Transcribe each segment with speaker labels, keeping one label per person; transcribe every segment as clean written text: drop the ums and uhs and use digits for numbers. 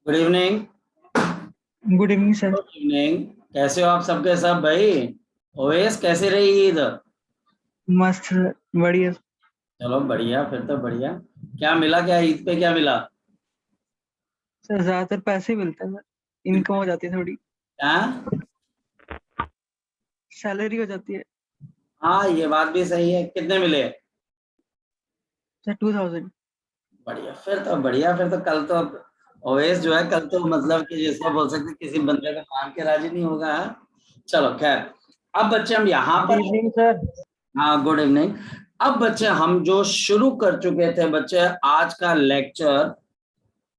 Speaker 1: Good evening.
Speaker 2: Good evening sir.
Speaker 1: Good evening. कैसे हो आप सबके सब भाई? ओवेस कैसे रही ईद?
Speaker 2: मस्त सर, बढ़िया।
Speaker 1: चलो बढ़िया, फिर तो बढ़िया। क्या मिला, क्या ईद पे क्या मिला?
Speaker 2: सर ज्यादातर पैसे ही मिलते हैं सर, इनकम हो जाती है थोड़ी,
Speaker 1: हाँ
Speaker 2: सैलरी हो जाती है।
Speaker 1: हाँ, ये बात भी सही है। कितने मिले?
Speaker 2: सर 2000।
Speaker 1: बढ़िया, फिर तो बढ़िया। फिर तो कल तो ओवेस जो है, कल तो मतलब कि जिसको बोल सकते किसी बंदे को मान के राजी नहीं होगा। हाँ? चलो खैर। अब बच्चे हम यहाँ
Speaker 3: गुड
Speaker 1: पर।
Speaker 3: Evening sir.
Speaker 1: हाँ, गुड इवनिंग। अब बच्चे हम जो शुरू कर चुके थे बच्चे, आज का लेक्चर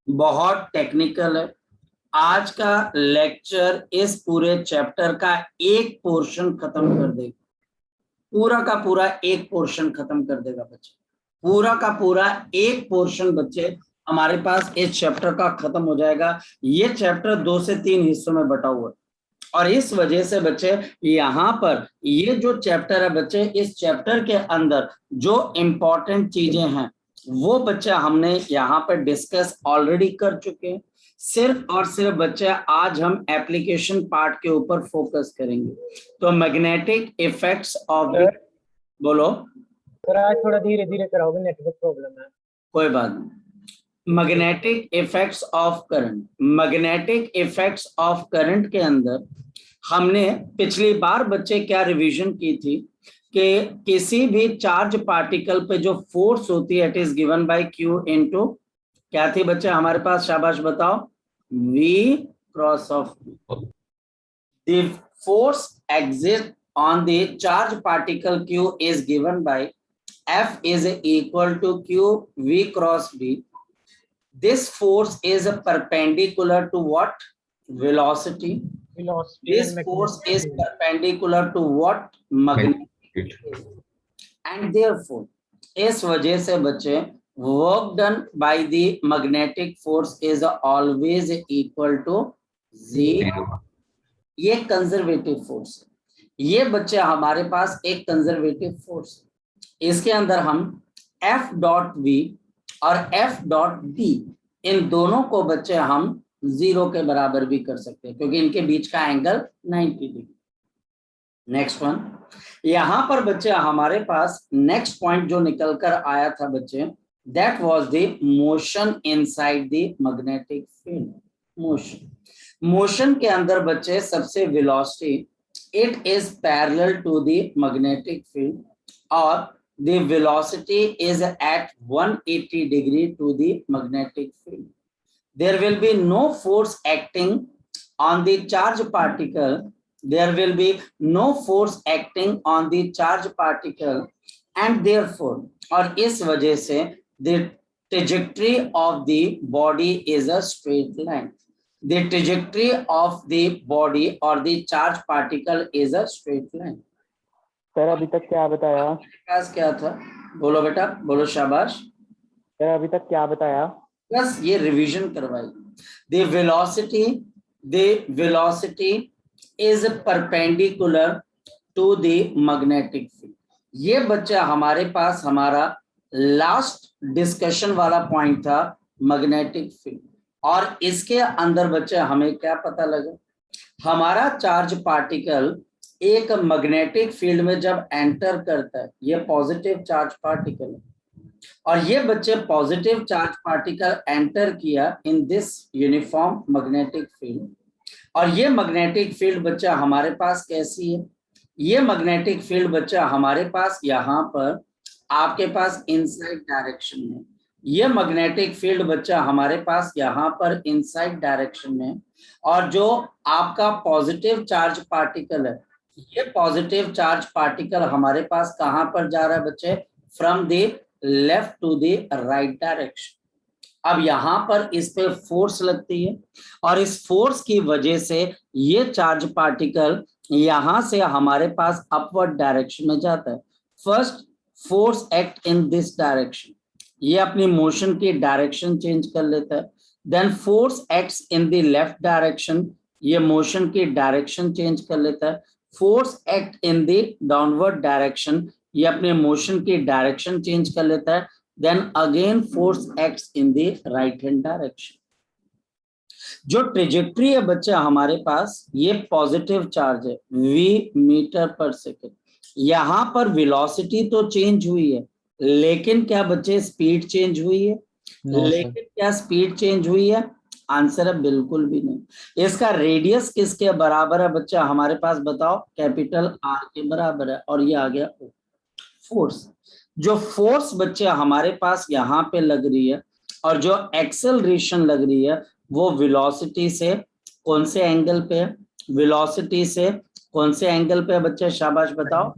Speaker 1: बहुत टेक्निकल है। आज का लेक्चर इस पूरे चैप्टर का एक पोर्शन खत्म कर देगा। पूरा का पूरा एक पोर्शन खत्म कर देगा बच्चे। पूरा का पूरा एक पोर्शन बच्चे हमारे पास इस चैप्टर का खत्म हो जाएगा। ये चैप्टर 2 से 3 हिस्सों में बटा हुआ है और इस वजह से बच्चे यहाँ पर ये जो चैप्टर है बच्चे, इस चैप्टर के अंदर जो इंपॉर्टेंट चीजें हैं वो बच्चे हमने यहाँ पर डिस्कस ऑलरेडी कर चुके हैं। सिर्फ और सिर्फ बच्चे आज हम एप्लीकेशन पार्ट के ऊपर फोकस करेंगे। तो मैग्नेटिक इफेक्ट्स ऑफ द, बोलो
Speaker 3: सर आज थोड़ा धीरे धीरे कराओगे, नेटवर्क प्रॉब्लम है।
Speaker 1: कोई बात नहीं। Magnetic effects of current, magnetic effects of current के अंदर हमने पिछली बार बच्चे क्या रिवीजन की थी कि किसी भी चार्ज पार्टिकल पे जो फोर्स होती है it is given bye Q into, क्या थी बच्चे हमारे पास, शाबाश बताओ, v cross of the force exist on the charge particle q is given by F is equal to q v cross b. This force is perpendicular to what? Velocity.
Speaker 3: Velocity
Speaker 1: This
Speaker 3: and
Speaker 1: force
Speaker 3: magnetic
Speaker 1: is
Speaker 3: field.
Speaker 1: perpendicular to what? Magnetic field. And therefore, इस वजह से बच्चे work done by the magnetic force is always equal to 0. ये conservative force है। ये बच्चे हमारे पास एक कंजर्वेटिव फोर्स है। इसके अंदर हम F डॉट वी और F डॉट डी, इन दोनों को बच्चे हम 0 के बराबर भी कर सकते हैं क्योंकि इनके बीच का एंगल 90 डिग्री। नेक्स्ट वन, यहां पर बच्चे हमारे पास नेक्स्ट पॉइंट जो निकल कर आया था बच्चे, that was the motion inside the magnetic field. Motion के अंदर बच्चे सबसे velocity it is parallel to the magnetic field और the velocity is at 180 degree to the magnetic field. There will be no force acting on the charge particle, there will be no force acting on the charge particle and therefore, और इस वजह से the trajectory of the body is a straight line. The trajectory of the body or the charge particle is a straight line.
Speaker 3: Sir अभी तक क्या बताया?
Speaker 1: पास क्या था? बोलो बेटा, बोलो शाबाश।
Speaker 3: सर अभी तक क्या बताया?
Speaker 1: बस ये रिवीजन करवाई। The velocity is perpendicular to the magnetic field. ये बच्चा हमारे पास हमारा लास्ट डिस्कशन वाला पॉइंट था, मैग्नेटिक फील्ड। और इसके अंदर बच्चा हमें क्या पता लगा, हमारा चार्ज पार्टिकल एक मैग्नेटिक फील्ड में जब एंटर करता है, ये पॉजिटिव चार्ज पार्टिकल है और ये बच्चे पॉजिटिव चार्ज पार्टिकल एंटर किया in this uniform magnetic field. और ये मैग्नेटिक फील्ड बच्चा हमारे पास कैसी है, ये मैग्नेटिक फील्ड बच्चा हमारे पास यहाँ पर आपके पास इनसाइड डायरेक्शन में, ये मैग्नेटिक फील्ड बच्चा हमारे पास यहाँ पर इनसाइड डायरेक्शन में। और जो आपका पॉजिटिव चार्ज पार्टिकल है, ये पॉजिटिव चार्ज पार्टिकल हमारे पास कहाँ पर जा रहा है बच्चे, from the left to the right direction. अब यहाँ पर इस पे फोर्स लगती है और इस फोर्स की वजह से ये चार्ज पार्टिकल यहां से हमारे पास अपवर्ड डायरेक्शन में जाता है। First force act in this direction, ये अपनी मोशन की डायरेक्शन चेंज कर लेता है। Then force acts in the left direction, ये मोशन की डायरेक्शन चेंज कर लेता है। Force act in the downward direction, ये अपने मोशन की डायरेक्शन चेंज कर लेता है। Then again force acts in the right hand direction. जो ट्रेजेक्ट्री है बच्चा हमारे पास, ये पॉजिटिव चार्ज है v मीटर पर सेकेंड। यहां पर वेलोसिटी तो चेंज हुई है, लेकिन क्या बच्चे स्पीड चेंज हुई है? लेकिन क्या स्पीड चेंज हुई है? आंसर है बिल्कुल भी नहीं। इसका रेडियस किसके बराबर है बच्चा हमारे पास, बताओ? कैपिटल आर के बराबर है, और ये आ गया फोर्स। जो फोर्स बच्चे हमारे पास यहाँ पे लग रही है और जो एक्सेलरेशन लग रही है, वो वेलोसिटी से कौन से एंगल पे है? वेलोसिटी से कौन से एंगल पे है बच्चे? शाबाश बताओ।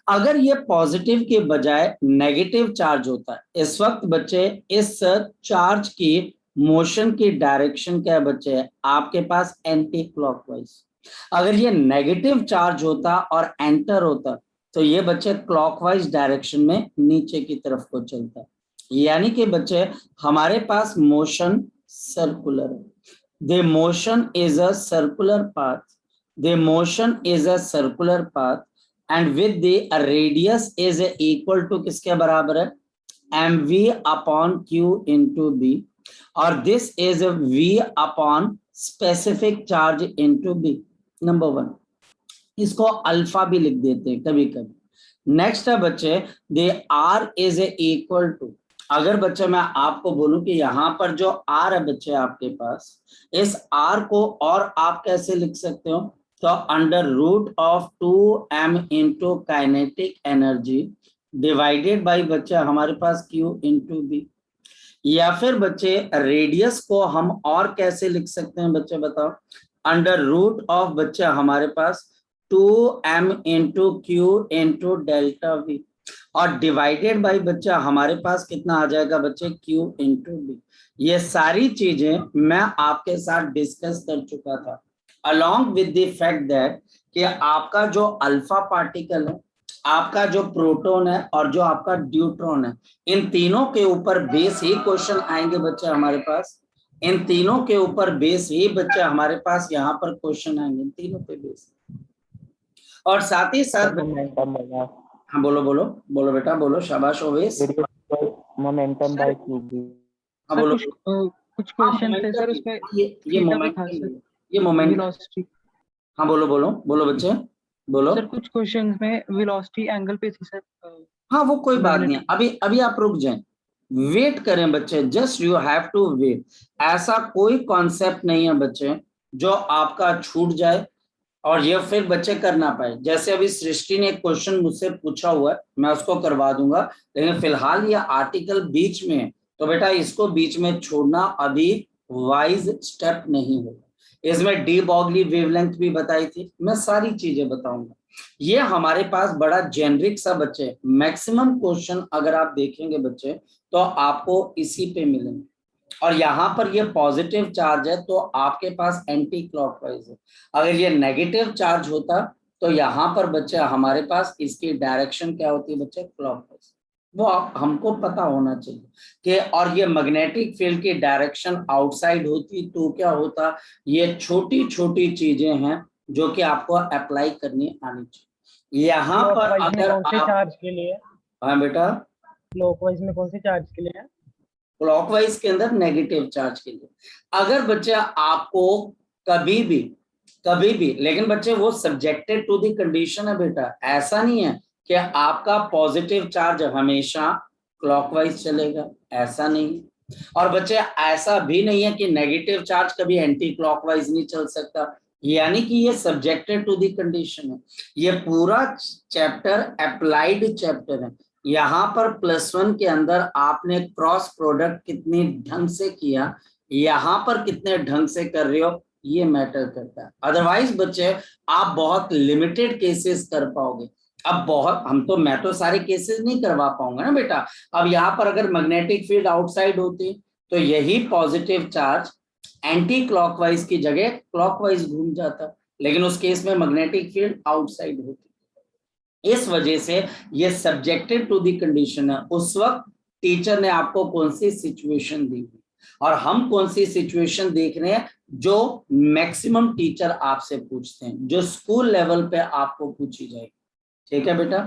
Speaker 1: अगर ये पॉजिटिव के बजाय नेगेटिव चार्ज होता है, इस वक्त बच्चे इस चार्ज की मोशन की डायरेक्शन क्या बच्चे है आपके पास? Anti clockwise. अगर ये नेगेटिव चार्ज होता और एंटर होता, तो ये बच्चे क्लॉकवाइज डायरेक्शन में नीचे की तरफ को चलता। यानी कि बच्चे हमारे पास मोशन सर्कुलर है। The motion is a circular path, the motion is a circular path and with the radius is equal to किसके बराबर है? mv upon q into b, और this is v upon specific charge into b। Number 1, इसको alpha भी लिख देते हैं कभी कभी। नेक्स्ट है बच्चे दे r is equal to, अगर बच्चे मैं आपको बोलूं कि यहाँ पर जो r है बच्चे आपके पास, इस r को और आप कैसे लिख सकते हो? तो under root of 2m into kinetic energy divided by बच्चे हमारे पास q इंटू बी। या फिर बच्चे रेडियस को हम और कैसे लिख सकते हैं बच्चे बताओ? अंडर रूट ऑफ बच्चे हमारे पास 2m into q into delta v, और डिवाइडेड बाई बच्चा हमारे पास कितना आ जाएगा बच्चे? q into b. ये सारी चीजें मैं आपके साथ डिस्कस कर चुका था, along with the fact that कि आपका जो अल्फा पार्टिकल है, आपका जो प्रोटॉन है और जो आपका ड्यूट्रॉन है, इन तीनों के ऊपर बेस ही क्वेश्चन आएंगे बच्चे हमारे पास। इन तीनों के ऊपर बेस ही बच्चे हमारे पास यहाँ पर क्वेश्चन आएंगे, इन तीनों पे बेस। और साथ ही साथ हाँ बोलो बोलो बोलो बेटा बोलो, शाबाश ओवेस।
Speaker 3: Momentum bye cube.
Speaker 1: हाँ बोलो।
Speaker 2: कुछ क्वेश्चन थे सर उसमें
Speaker 1: ये मोमेंटम, ये मोमेंट।
Speaker 2: वेलोसिटी।
Speaker 1: हाँ बोलो बोलो बोलो बच्चे बोलो।
Speaker 2: सर कुछ क्वेश्चंस में वेलोसिटी एंगल पे थी सर।
Speaker 1: हाँ वो कोई बात नहीं, अभी अभी आप रुक जाएं, वेट करें बच्चे, just you have to wait. ऐसा कोई कॉन्सेप्ट नहीं है बच्चे जो आपका छूट जाए और ये फिर बच्चे कर ना पाए। जैसे अभी सृष्टि ने एक क्वेश्चन मुझसे पूछा हुआ है, मैं उसको करवा दूंगा, लेकिन फिलहाल ये आर्टिकल बीच में है, तो बेटा इसको बीच में छोड़ना अभी वाइज स्टेप नहीं होगा। इसमें डी बॉगली वेवलेंथ भी बताई थी, मैं सारी चीजें बताऊंगा। ये हमारे पास बड़ा जेनरिक सा बच्चे, मैक्सिमम क्वेश्चन अगर आप देखेंगे बच्चे तो आपको इसी पे मिलेंगे। और यहाँ पर ये पॉजिटिव चार्ज है तो आपके पास एंटी क्लॉकवाइज है। अगर ये नेगेटिव चार्ज होता तो यहाँ पर बच्चे हमारे पास इसकी डायरेक्शन क्या होती है बच्चे? क्लॉकवाइज। वो हमको पता होना चाहिए कि, और ये मैग्नेटिक फील्ड की डायरेक्शन आउटसाइड होती तो क्या होता? ये छोटी छोटी चीजें हैं जो कि आपको अप्लाई करनी आनी चाहिए। यहाँ पर अगर
Speaker 3: कौन से चार्ज के लिए?
Speaker 1: हाँ बेटा,
Speaker 3: क्लॉकवाइज में कौन से चार्ज के लिए है?
Speaker 1: क्लॉकवाइज के अंदर नेगेटिव चार्ज के लिए। अगर बच्चे आपको कभी भी, लेकिन बच्चे वो सब्जेक्टेड टू द कंडीशन है बेटा, ऐसा नहीं है कि आपका पॉजिटिव चार्ज हमेशा क्लॉकवाइज चलेगा, ऐसा नहीं। और बच्चे ऐसा भी नहीं है कि नेगेटिव चार्ज कभी एंटी क्लॉकवाइज नहीं चल सकता, यानी कि ये सब्जेक्टेड टू द कंडीशन है। ये पूरा चैप्टर अप्लाइड चैप्टर है। यहाँ पर +1 के अंदर आपने क्रॉस प्रोडक्ट कितनी ढंग से किया, यहाँ पर कितने ढंग से कर रहे हो, ये मैटर करता है। अदरवाइज बच्चे आप बहुत लिमिटेड केसेस कर पाओगे। अब बहुत मैं तो सारे केसेस नहीं करवा पाऊंगा ना बेटा। अब यहाँ पर अगर मैग्नेटिक फील्ड आउटसाइड होती तो यही पॉजिटिव चार्ज एंटी क्लॉकवाइज की जगह क्लॉकवाइज घूम जाता, लेकिन उस केस में मैग्नेटिक फील्ड आउटसाइड होती। इस वजह से ये सब्जेक्टेड टू द कंडीशन है। उस वक्त टीचर ने आपको कौन सी सिचुएशन दी और हम कौन सी सिचुएशन देख रहे हैं जो मैक्सिमम टीचर आपसे पूछते हैं, जो स्कूल लेवल पे आपको पूछी जाएगी। ठीक है बेटा,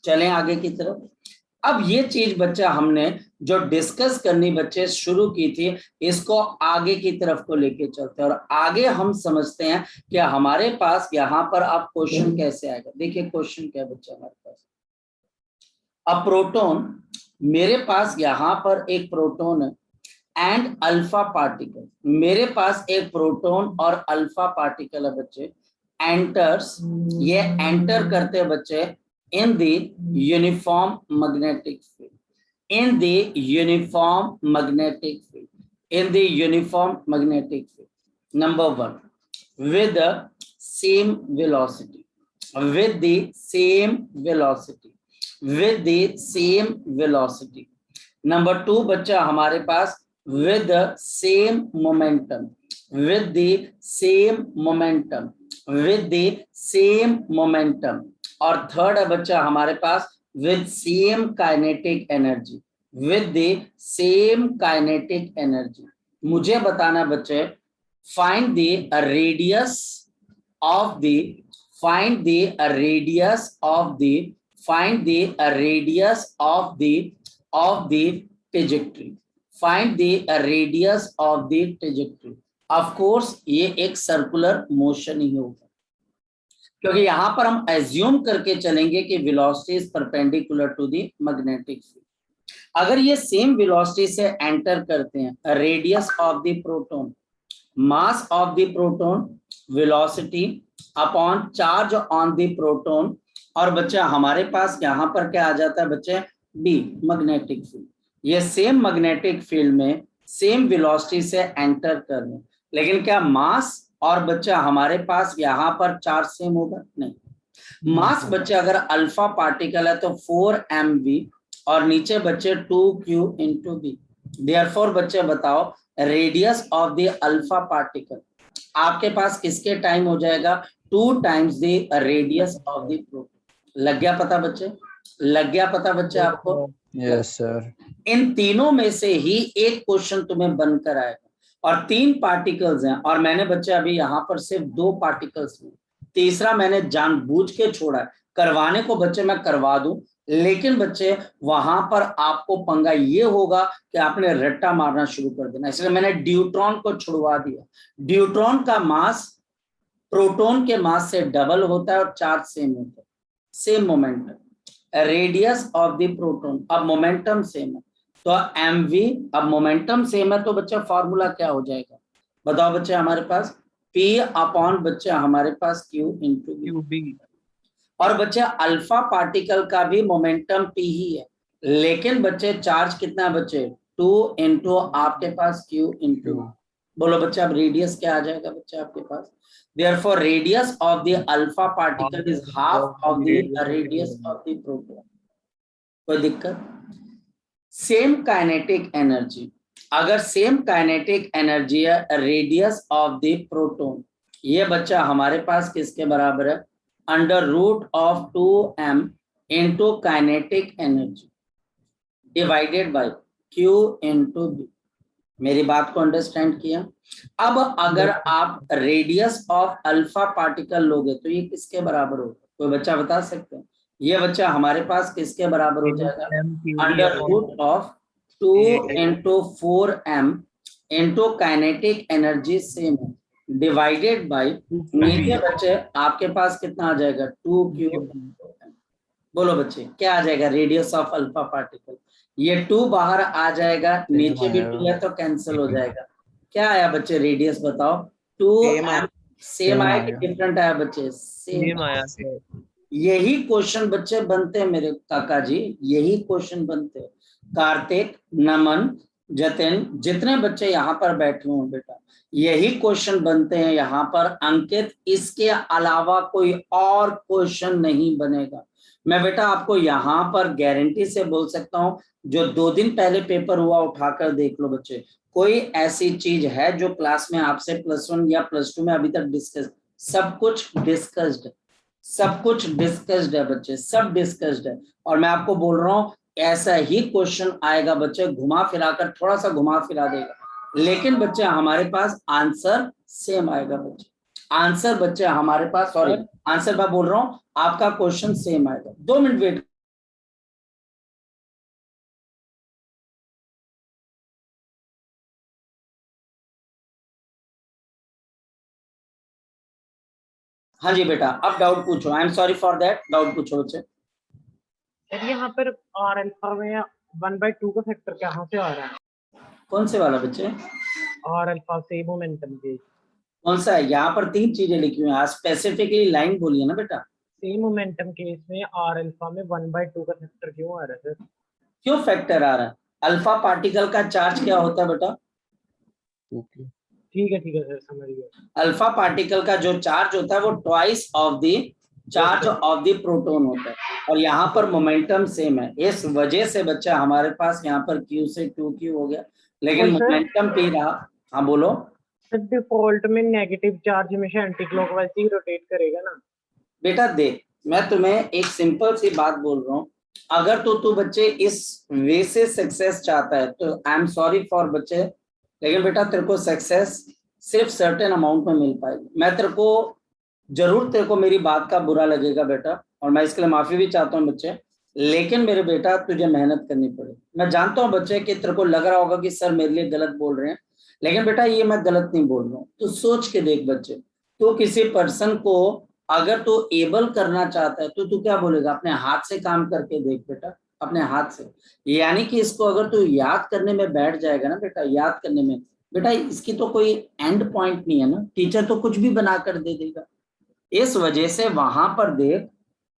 Speaker 1: चलें आगे की तरफ। अब ये चीज बच्चा हमने जो डिस्कस करनी बच्चे शुरू की थी, इसको आगे की तरफ को लेके चलते हैं और आगे हम समझते हैं कि हमारे पास यहाँ पर अब क्वेश्चन कैसे आएगा। देखिए क्वेश्चन क्या है बच्चे हमारे पास, अ प्रोटोन, मेरे पास यहाँ पर एक प्रोटोन है एंड अल्फा पार्टिकल, मेरे पास एक प्रोटोन और अल्फा पार्टिकल है बच्चे, एंटर्स, ये एंटर करते हैं बच्चे in the uniform magnetic field, in the uniform magnetic field, in the uniform magnetic field. Number one, with the same velocity, with the same velocity, with the same velocity. Number two बच्चा हमारे पास with the same momentum, with the same momentum, with the same momentum. और third है बच्चा हमारे पास with same kinetic energy, with the same kinetic energy. मुझे बताना बच्चे, find the radius of the, find the radius of the, find the radius of the trajectory, find the radius of the trajectory. Of course ये एक circular motion ही होगा, क्योंकि यहां पर हम एज्यूम करके चलेंगे कि velocity is perpendicular to the magnetic field. अगर ये सेम वेलोसिटी से एंटर करते हैं, radius of the proton, mass of the proton, velocity upon charge on the proton, और बच्चा हमारे पास यहां पर क्या आ जाता है बच्चे, डी मैग्नेटिक फील्ड। ये सेम मैग्नेटिक फील्ड में सेम वेलोसिटी से एंटर कर रहे हैं, लेकिन क्या मास और बच्चा हमारे पास यहाँ पर चार्ज सेम होगा? नहीं। मास बच्चे अगर अल्फा पार्टिकल है तो 4mv और नीचे बच्चे 2q इंटू बी। देयरफॉर बच्चे बताओ radius of the alpha particle आपके पास किसके टाइम हो जाएगा? 2 times the radius of the proton. लग गया पता बच्चे? लग गया पता बच्चे आपको?
Speaker 4: Yes sir.
Speaker 1: इन तीनों में से ही एक क्वेश्चन तुम्हें बनकर आएगा, और 3 पार्टिकल्स हैं, और मैंने बच्चे अभी यहाँ पर सिर्फ 2 पार्टिकल्स हैं, तीसरा मैंने जानबूझ के छोड़ा है, करवाने को बच्चे मैं करवा दूं, लेकिन बच्चे वहां पर आपको पंगा ये होगा कि आपने रट्टा मारना शुरू कर देना, इसलिए मैंने ड्यूट्रॉन को छुड़वा दिया। ड्यूट्रॉन का मास प्रोटॉन के मास से डबल होता है और चार्ज सेम होता है, same momentum, radius of the proton, अब मोमेंटम सेम है तो mv, अब मोमेंटम सेम है तो बच्चा फॉर्मूला क्या हो जाएगा बताओ बच्चे हमारे पास? p अपॉन बच्चे हमारे पास q इंटू बी। और बच्चे अल्फा पार्टिकल का भी मोमेंटम p ही है, लेकिन बच्चे चार्ज कितना है बच्चे? 2 इंटू आपके पास q इंटू। बोलो बच्चे अब रेडियस क्या आ जाएगा बच्चे आपके पास? Therefore radius of the alpha particle is half of the radius of the proton. कोई दिक्कत? सेम काइनेटिक एनर्जी, अगर सेम काइनेटिक एनर्जी है रेडियस ऑफ द प्रोटॉन, ये बच्चा हमारे पास किसके बराबर है? Under root of 2m into kinetic energy divided by q into b. मेरी बात को अंडरस्टैंड किया? अब अगर आप रेडियस ऑफ अल्फा पार्टिकल लोगे तो ये किसके बराबर होगा? कोई बच्चा बता सकते हैं? ये बच्चा हमारे पास किसके बराबर हो जाएगा? Under root of 2 into 4m into kinetic energy same है डिवाइडेड बाय, नीचे बच्चे आपके पास कितना आ जाएगा? 2q। बोलो बच्चे क्या आ जाएगा? रेडियस ऑफ अल्फा पार्टिकल, ये 2 बाहर आ जाएगा, नीचे भी 2 है तो कैंसिल हो जाएगा। क्या आया बच्चे रेडियस बताओ? 2m सेम आया कि डिफरेंट आया बच्चे? सेम आया। यही क्वेश्चन बच्चे बनते हैं मेरे काका जी, यही क्वेश्चन बनते हैं। कार्तिक, नमन, जतिन, जितने बच्चे यहाँ पर बैठे हों बेटा, यही क्वेश्चन बनते हैं यहाँ पर। अंकित, इसके अलावा कोई और क्वेश्चन नहीं बनेगा। मैं बेटा आपको यहाँ पर गारंटी से बोल सकता हूँ, जो 2 दिन पहले पेपर हुआ उठाकर देख लो बच्चे, कोई ऐसी चीज है जो क्लास में आपसे +1 या +2 में अभी तक डिस्कस? सब कुछ डिस्कस्ड, सब कुछ डिस्कस्ड है बच्चे, सब डिस्कस्ड है। और मैं आपको बोल रहा हूँ ऐसा ही क्वेश्चन आएगा बच्चे, घुमा फिराकर, थोड़ा सा घुमा फिरा देगा, लेकिन बच्चे हमारे पास आंसर सेम आएगा बच्चे। आंसर बच्चे हमारे पास, सॉरी आंसर मैं बोल रहा हूँ, आपका क्वेश्चन सेम आएगा। 2 मिनट वेट हाँ जी बेटा, अब डाउट पूछो। आई am sorry for that, doubt पूछो बच्चे।
Speaker 3: सर यहाँ पर आर अल्फा में 1/2 का फैक्टर कहाँ से आ रहा है?
Speaker 1: कौन से वाला बच्चे?
Speaker 3: आर अल्फा से मोमेंटम के।
Speaker 1: कौन सा है? यहाँ पर 3 चीजें लिखी हुई हैं, स्पेसिफिकली लाइन बोलिए ना बेटा।
Speaker 3: सेम मोमेंटम केस में आर अल्फा में 1/2 का फैक्टर क्यों आ रहा है सर?
Speaker 1: क्यों फैक्टर आ रहा है? अल्फा पार्टिकल का चार्ज क्या होता है बेटा?
Speaker 3: ठीक है सर, समझ गया।
Speaker 1: अल्फा पार्टिकल का जो चार्ज होता है वो twice of the charge of the proton होता है, और यहाँ पर मोमेंटम सेम है। इस वजह से बच्चा हमारे पास यहाँ पर Q से 2Q हो गया, लेकिन
Speaker 3: और सर
Speaker 1: मोमेंटम P रहा। हाँ बोलो।
Speaker 3: सर डिफॉल्ट में नेगेटिव चार्ज हमेशा एंटी क्लॉकवाइज ही रोटेट करेगा ना?
Speaker 1: बेटा देख, मैं तुम्हें एक सिंपल सी बात बोल रहा हूँ, अगर तू बच्चे इस वे से सक्सेस चाहता है तो आई एम सॉरी फॉर बच्चे, लेकिन बेटा तेरे को सक्सेस सिर्फ सर्टेन अमाउंट में मिल पाएगी। मैं तेरे को जरूर, तेरे को मेरी बात का बुरा लगेगा बेटा, और मैं इसके लिए माफी भी चाहता हूँ बच्चे, लेकिन मेरे बेटा तुझे मेहनत करनी पड़ेगी। मैं जानता हूँ बच्चे कि तेरे को लग रहा होगा कि सर मेरे लिए गलत बोल रहे हैं, लेकिन बेटा ये मैं गलत नहीं बोल रहा हूँ। तू सोच के देख बच्चे, तो किसी पर्सन को अगर तू एबल करना चाहता है तो तू क्या बोलेगा? अपने हाथ से काम करके देख बेटा, अपने हाथ से। यानी कि इसको अगर तू याद करने में बैठ जाएगा ना बेटा, याद करने में, बेटा इसकी तो कोई एंड पॉइंट नहीं है ना, टीचर तो कुछ भी बना कर दे देगा। इस वजह से वहां पर देख,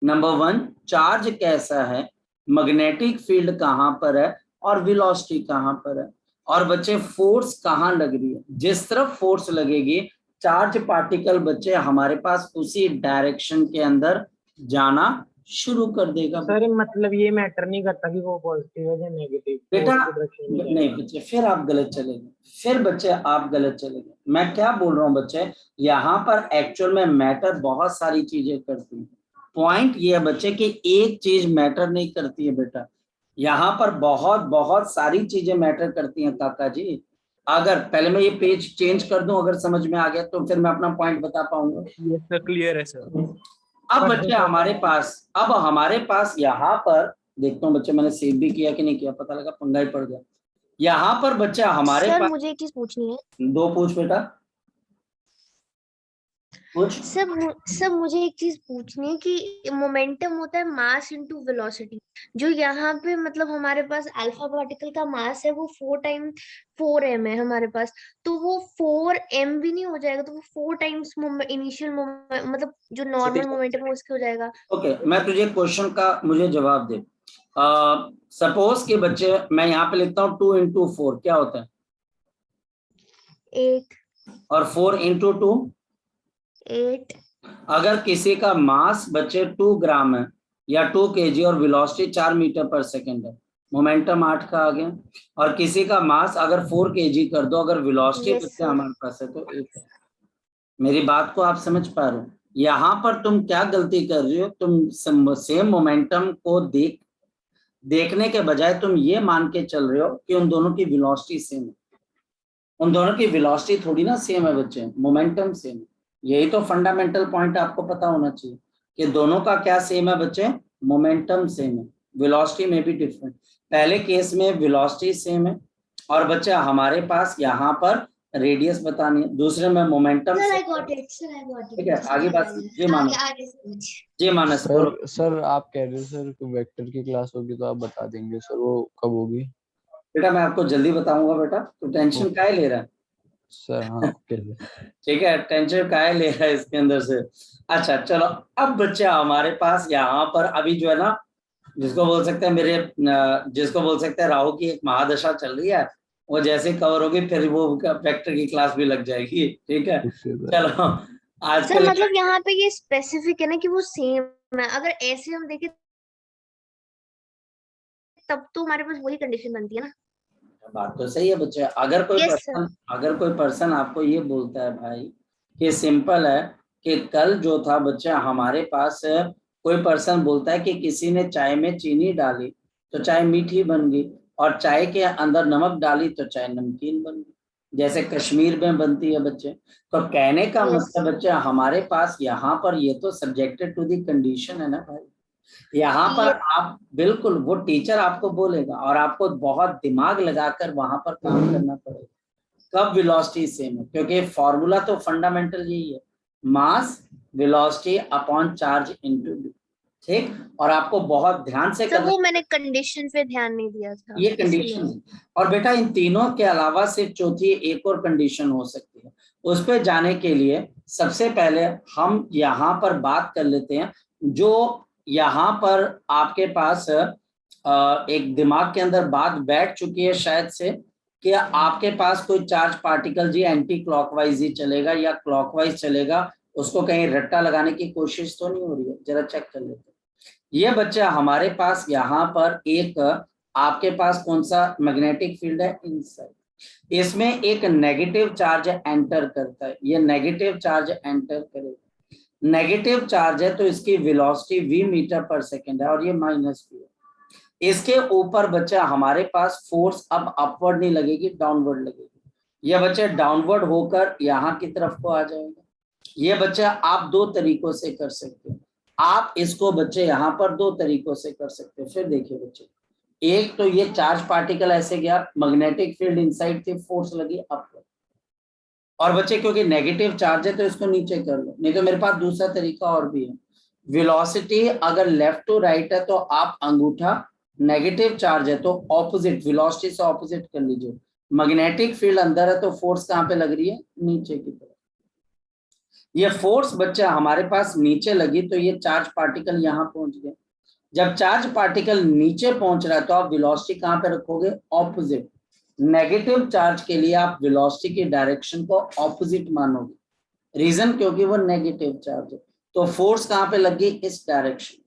Speaker 1: नंबर 1 चार्ज कैसा है, मैग्नेटिक फील्ड कहां पर है, और वेलोसिटी कहां पर है, और बच्चे फोर्स कहां लग रही है। जिस तरफ फोर्स लगेगी चार्ज पार्टिकल बच्चे हमारे पास उसी डायरेक्शन के अंदर जाना शुरू कर देगा।
Speaker 3: सर मतलब ये मैटर नहीं करता कि वो पॉजिटिव है या नेगेटिव,
Speaker 1: बेटा
Speaker 3: फोर्स की डायरेक्शन में
Speaker 1: नहीं बच्चे, फिर आप गलत चलेंगे, फिर बच्चे आप गलत चलेंगे। मैं क्या बोल रहा हूँ बच्चे, यहाँ पर एक्चुअल में मैटर बहुत सारी चीजें करती हैं। पॉइंट ये है बच्चे कि एक चीज मैटर नहीं करती है बेटा, यहाँ पर बहुत बहुत सारी चीजें मैटर करती हैं काका जी। अगर पहले मैं ये पेज चेंज कर दूं, अगर समझ में आ गया तो फिर मैं अपना पॉइंट बता पाऊंगा।
Speaker 4: यस सर, क्लियर है सर।
Speaker 1: अब बच्चे हमारे पास यहाँ पर देखता हूँ बच्चे, मैंने सेव भी किया कि नहीं किया, पता लगा पंगा ही पड़ गया। यहाँ पर बच्चा हमारे
Speaker 5: सर
Speaker 1: पास,
Speaker 5: मुझे एक चीज पूछनी है।
Speaker 1: 2 पूछ बेटा, पूछ।
Speaker 5: सब मुझे एक चीज पूछनी है कि मोमेंटम होता है मास इनटू वेलोसिटी, जो यहाँ पे मतलब हमारे पास अल्फा पार्टिकल का मास है वो 4 m है हमारे पास, तो वो 4 m भी नहीं हो जाएगा, तो वो 4 टाइम्स इनिशियल मतलब जो नॉर्मल मोमेंटम है उसके हो जाएगा।
Speaker 1: ओके, मैं तुझे क्वेश्चन का मुझे जवाब दे। सपोज के बच्चे मैं यहाँ पे लिखता हूँ 2 into 4 क्या होता है?
Speaker 5: 8।
Speaker 1: और 4 into 2?
Speaker 5: 8।
Speaker 1: अगर किसी का मास बच्चे 2 ग्राम है या 2 kg और वेलोसिटी 4 मीटर पर सेकेंड है, मोमेंटम 8 का आ गया। और किसी का मास अगर 4 kg कर दो, अगर वेलोसिटी
Speaker 5: यस
Speaker 1: बच्चे
Speaker 5: सर।
Speaker 1: हमारे पास है तो 1 है। मेरी बात को आप समझ पा रहे हो? यहाँ पर तुम क्या गलती कर रही हो, तुम सेम मोमेंटम को देखने के बजाय तुम ये मान के चल रहे हो कि उन दोनों की वेलोसिटी सेम है। उन दोनों की वेलोसिटी थोड़ी ना सेम है बच्चे, मोमेंटम सेम है। यही तो फंडामेंटल पॉइंट आपको पता होना चाहिए कि दोनों का क्या सेम है बच्चे, मोमेंटम सेम है, वेलोसिटी में भी डिफरेंट। पहले केस में वेलोसिटी सेम है और बच्चे हमारे पास यहाँ पर रेडियस बतानी है, दूसरे में momentum.
Speaker 5: Sir I got it, sir I got
Speaker 1: ठीक है, आगे बात। जी मानस,
Speaker 5: आगे समझ।
Speaker 1: जी मानस बोलो।
Speaker 4: सर आप कह रहे हो सर कि वेक्टर की क्लास होगी तो आप बता देंगे सर, वो कब होगी?
Speaker 1: बेटा मैं आपको जल्दी बताऊंगा बेटा, तो टेंशन काहे ले रहा है?
Speaker 4: सर हाँ ओके
Speaker 1: ठीक है, टेंशन काहे ले रहा है इसके अंदर से। अच्छा चलो, अब बच्चा हमारे पास यहाँ पर अभी जो है ना, जिसको बोल सकते हैं जिसको बोल सकते हैं राहु की एक महादशा चल रही है, वो जैसे कवर होगी फिर वो वेक्टर की क्लास भी लग जाएगी। ठीक है, चलो आज के
Speaker 5: सर
Speaker 1: लिए
Speaker 5: मतलब यहाँ पे ये स्पेसिफिक है ना कि वो सेम है, अगर ऐसे हम देखें तब तो हमारे पास वही कंडीशन बनती है ना।
Speaker 1: बात तो सही है बच्चे।
Speaker 5: Yes sir.
Speaker 1: अगर कोई पर्सन आपको ये बोलता है भाई कि सिंपल है कि कल जो था बच्चा हमारे पास, कोई पर्सन बोलता है कि किसी ने चाय में चीनी डाली तो चाय मीठी बन गई, और चाय के अंदर नमक डाली तो चाय नमकीन बन गई, जैसे कश्मीर में बनती है बच्चे। तो कहने का
Speaker 5: Yes.
Speaker 1: मतलब बच्चे हमारे पास यहाँ पर ये तो सब्जेक्टेड टू दी कंडीशन है ना भाई। यहाँ पर आप बिल्कुल, वो टीचर आपको बोलेगा और आपको बहुत दिमाग लगाकर वहां पर काम करना पड़ेगा कब वेलोसिटी सेम है, क्योंकि फॉर्मूला तो फंडामेंटल यही है mass velocity upon charge into d. ठीक, और आपको बहुत ध्यान से
Speaker 5: सर
Speaker 1: करना,
Speaker 5: वो मैंने कंडीशन पे ध्यान नहीं दिया था
Speaker 1: ये
Speaker 5: इसीलिए।
Speaker 1: कंडीशन। और बेटा इन तीनों के अलावा सिर्फ चौथी एक और कंडीशन हो सकती है। उस पे जाने के लिए सबसे पहले हम यहाँ पर बात कर लेते हैं, जो यहाँ पर आपके पास एक दिमाग के अंदर बात बैठ चुकी है शायद से, कि आपके पास कोई चार्ज पार्टिकल जी एंटी क्लॉकवाइज ही चलेगा या क्लॉकवाइज चलेगा, उसको कहीं रट्टा लगाने की कोशिश तो नहीं हो रही है, जरा चेक कर लेते हैं। ये बच्चा हमारे पास यहाँ पर एक आपके पास कौन सा मैग्नेटिक फील्ड है, इनसाइड, इसमें एक नेगेटिव चार्ज एंटर करता है, ये नेगेटिव चार्ज एंटर करेगा, नेगेटिव चार्ज है तो इसकी वेलोसिटी v मीटर पर सेकंड है और ये माइनस v है। इसके ऊपर बच्चा हमारे पास फोर्स अब अपवर्ड नहीं लगेगी, डाउनवर्ड लगेगी। यह बच्चा डाउनवर्ड होकर यहाँ की तरफ को आ जाएगा। ये बच्चा आप दो तरीकों से कर सकते हैं, आप इसको बच्चे यहाँ पर दो तरीकों से कर सकते हैं। फिर देखिए बच्चे, एक तो ये चार्ज पार्टिकल ऐसे गया, मैग्नेटिक फील्ड इनसाइड थी, फोर्स लगी अपवर्ड, और बच्चे क्योंकि नेगेटिव चार्ज है तो इसको नीचे कर लो, नहीं तो मेरे पास दूसरा तरीका और भी है। वेलोसिटी अगर लेफ्ट टू राइट है तो आप अंगूठा, नेगेटिव चार्ज है तो ऑपोजिट, वेलोसिटी से ऑपोजिट कर लीजिए। मैग्नेटिक फील्ड अंदर है तो फोर्स कहाँ पे लग रही है, नीचे की तरफ। ये फोर्स बच्चा हमारे पास नीचे लगी तो ये चार्ज पार्टिकल यहाँ पहुंच गया। जब चार्ज पार्टिकल नीचे पहुंच रहा है तो आप वेलोसिटी कहाँ पे रखोगे, ऑपोजिट। नेगेटिव चार्ज के लिए आप वेलोसिटी की डायरेक्शन को ऑपोजिट मानोगे, रीजन क्योंकि वो नेगेटिव चार्ज है, तो फोर्स कहाँ पे लगी, इस डायरेक्शन।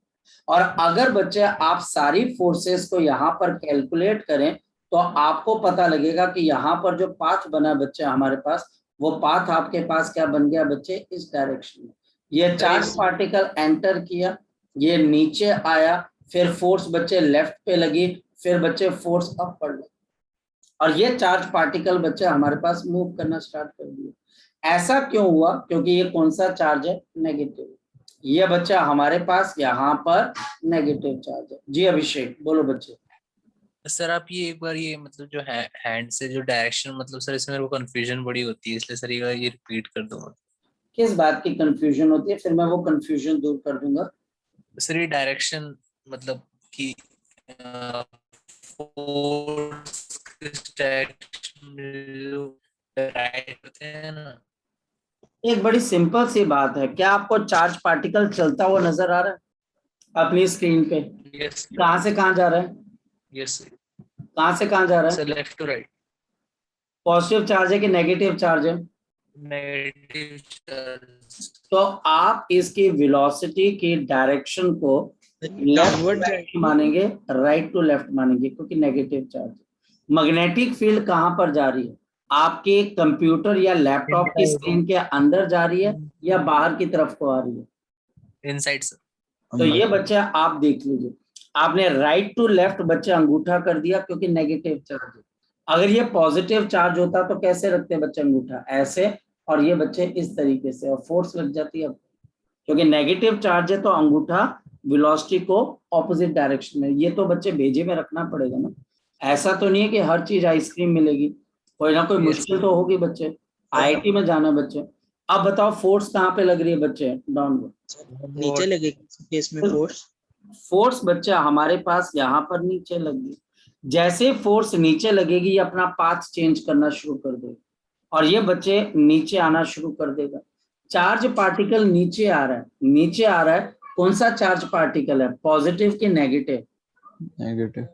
Speaker 1: और अगर बच्चे आप सारी फोर्सेस को यहाँ पर कैलकुलेट करें तो आपको पता लगेगा कि यहाँ पर जो पाथ बना बच्चे हमारे पास, वो पाथ आपके पास क्या बन गया बच्चे, इस डायरेक्शन में। ये चार्ज पार्टिकल एंटर किया, ये नीचे आया, फिर फोर्स बच्चे लेफ्ट पे लगी, फिर बच्चे फोर्स अप पर लगी, और ये चार्ज पार्टिकल बच्चे हमारे पास मूव करना स्टार्ट कर दिया। ऐसा क्यों हुआ, क्योंकि ये कौन सा चार्ज है, नेगेटिव। ये बच्चा हमारे पास यहाँ पर नेगेटिव चार्ज है। जी अभिषेक बोलो बच्चे।
Speaker 6: सर आप ये एक बार ये मतलब जो है हैंड से जो डायरेक्शन, मतलब सर इसमें मेरे को कंफ्यूजन बड़ी होती है, इसलिए सर ये रिपीट कर दूंगा।
Speaker 1: किस बात की कंफ्यूजन होती है, फिर मैं वो कंफ्यूजन दूर कर दूंगा।
Speaker 6: सर ये डायरेक्शन मतलब कि राइट होते हैं ना।
Speaker 1: एक बड़ी सिंपल सी बात है, क्या आपको चार्ज पार्टिकल चलता हुआ नजर आ रहा है अपनी स्क्रीन पे?
Speaker 6: यस
Speaker 1: कहाँ से कहाँ जा रहा है,
Speaker 6: यस
Speaker 1: कहाँ से कहाँ जा रहा है?
Speaker 6: Sir, left to right.
Speaker 1: Positive charge है कि नेगेटिव चार्ज है?
Speaker 6: Negative charge.
Speaker 1: तो आप इसकी वेलोसिटी की डायरेक्शन को लेफ्ट मानेंगे, राइट टू लेफ्ट मानेंगे, क्योंकि नेगेटिव चार्ज। मैग्नेटिक फील्ड कहाँ पर जा रही है, आपके कंप्यूटर या लैपटॉप की स्क्रीन के अंदर जा रही है या बाहर की तरफ को आ रही है?
Speaker 6: Inside sir.
Speaker 1: तो ये बच्चे आप देख लीजिए, आपने राइट टू लेफ्ट बच्चे अंगूठा कर दिया क्योंकि नेगेटिव चार्ज है। अगर ये पॉजिटिव चार्ज होता तो कैसे रखते बच्चे अंगूठा, ऐसे, और ये बच्चे इस तरीके से, और फोर्स लग जाती है। क्योंकि नेगेटिव चार्ज है तो अंगूठा वेलोसिटी को ऑपोजिट डायरेक्शन में, ये तो बच्चे भेजे में रखना पड़ेगा ना। ऐसा तो नहीं है कि हर चीज आइसक्रीम मिलेगी, कोई ना कोई मुश्किल तो होगी बच्चे। आईआईटी में जाना बच्चे। अब बताओ फोर्स कहाँ पे लग रही है बच्चे, डाउनवर्ड
Speaker 7: नीचे लगेगी केस में फोर्स।
Speaker 1: फोर्स बच्चा हमारे पास यहाँ पर नीचे लगी। जैसे फोर्स नीचे लगेगी ये अपना पाथ चेंज करना शुरू कर देगा और ये बच्चे नीचे आना शुरू कर देगा। चार्ज पार्टिकल नीचे आ रहा है, नीचे आ रहा है, कौन सा चार्ज पार्टिकल है, पॉजिटिव की नेगेटिव?
Speaker 4: नेगेटिव।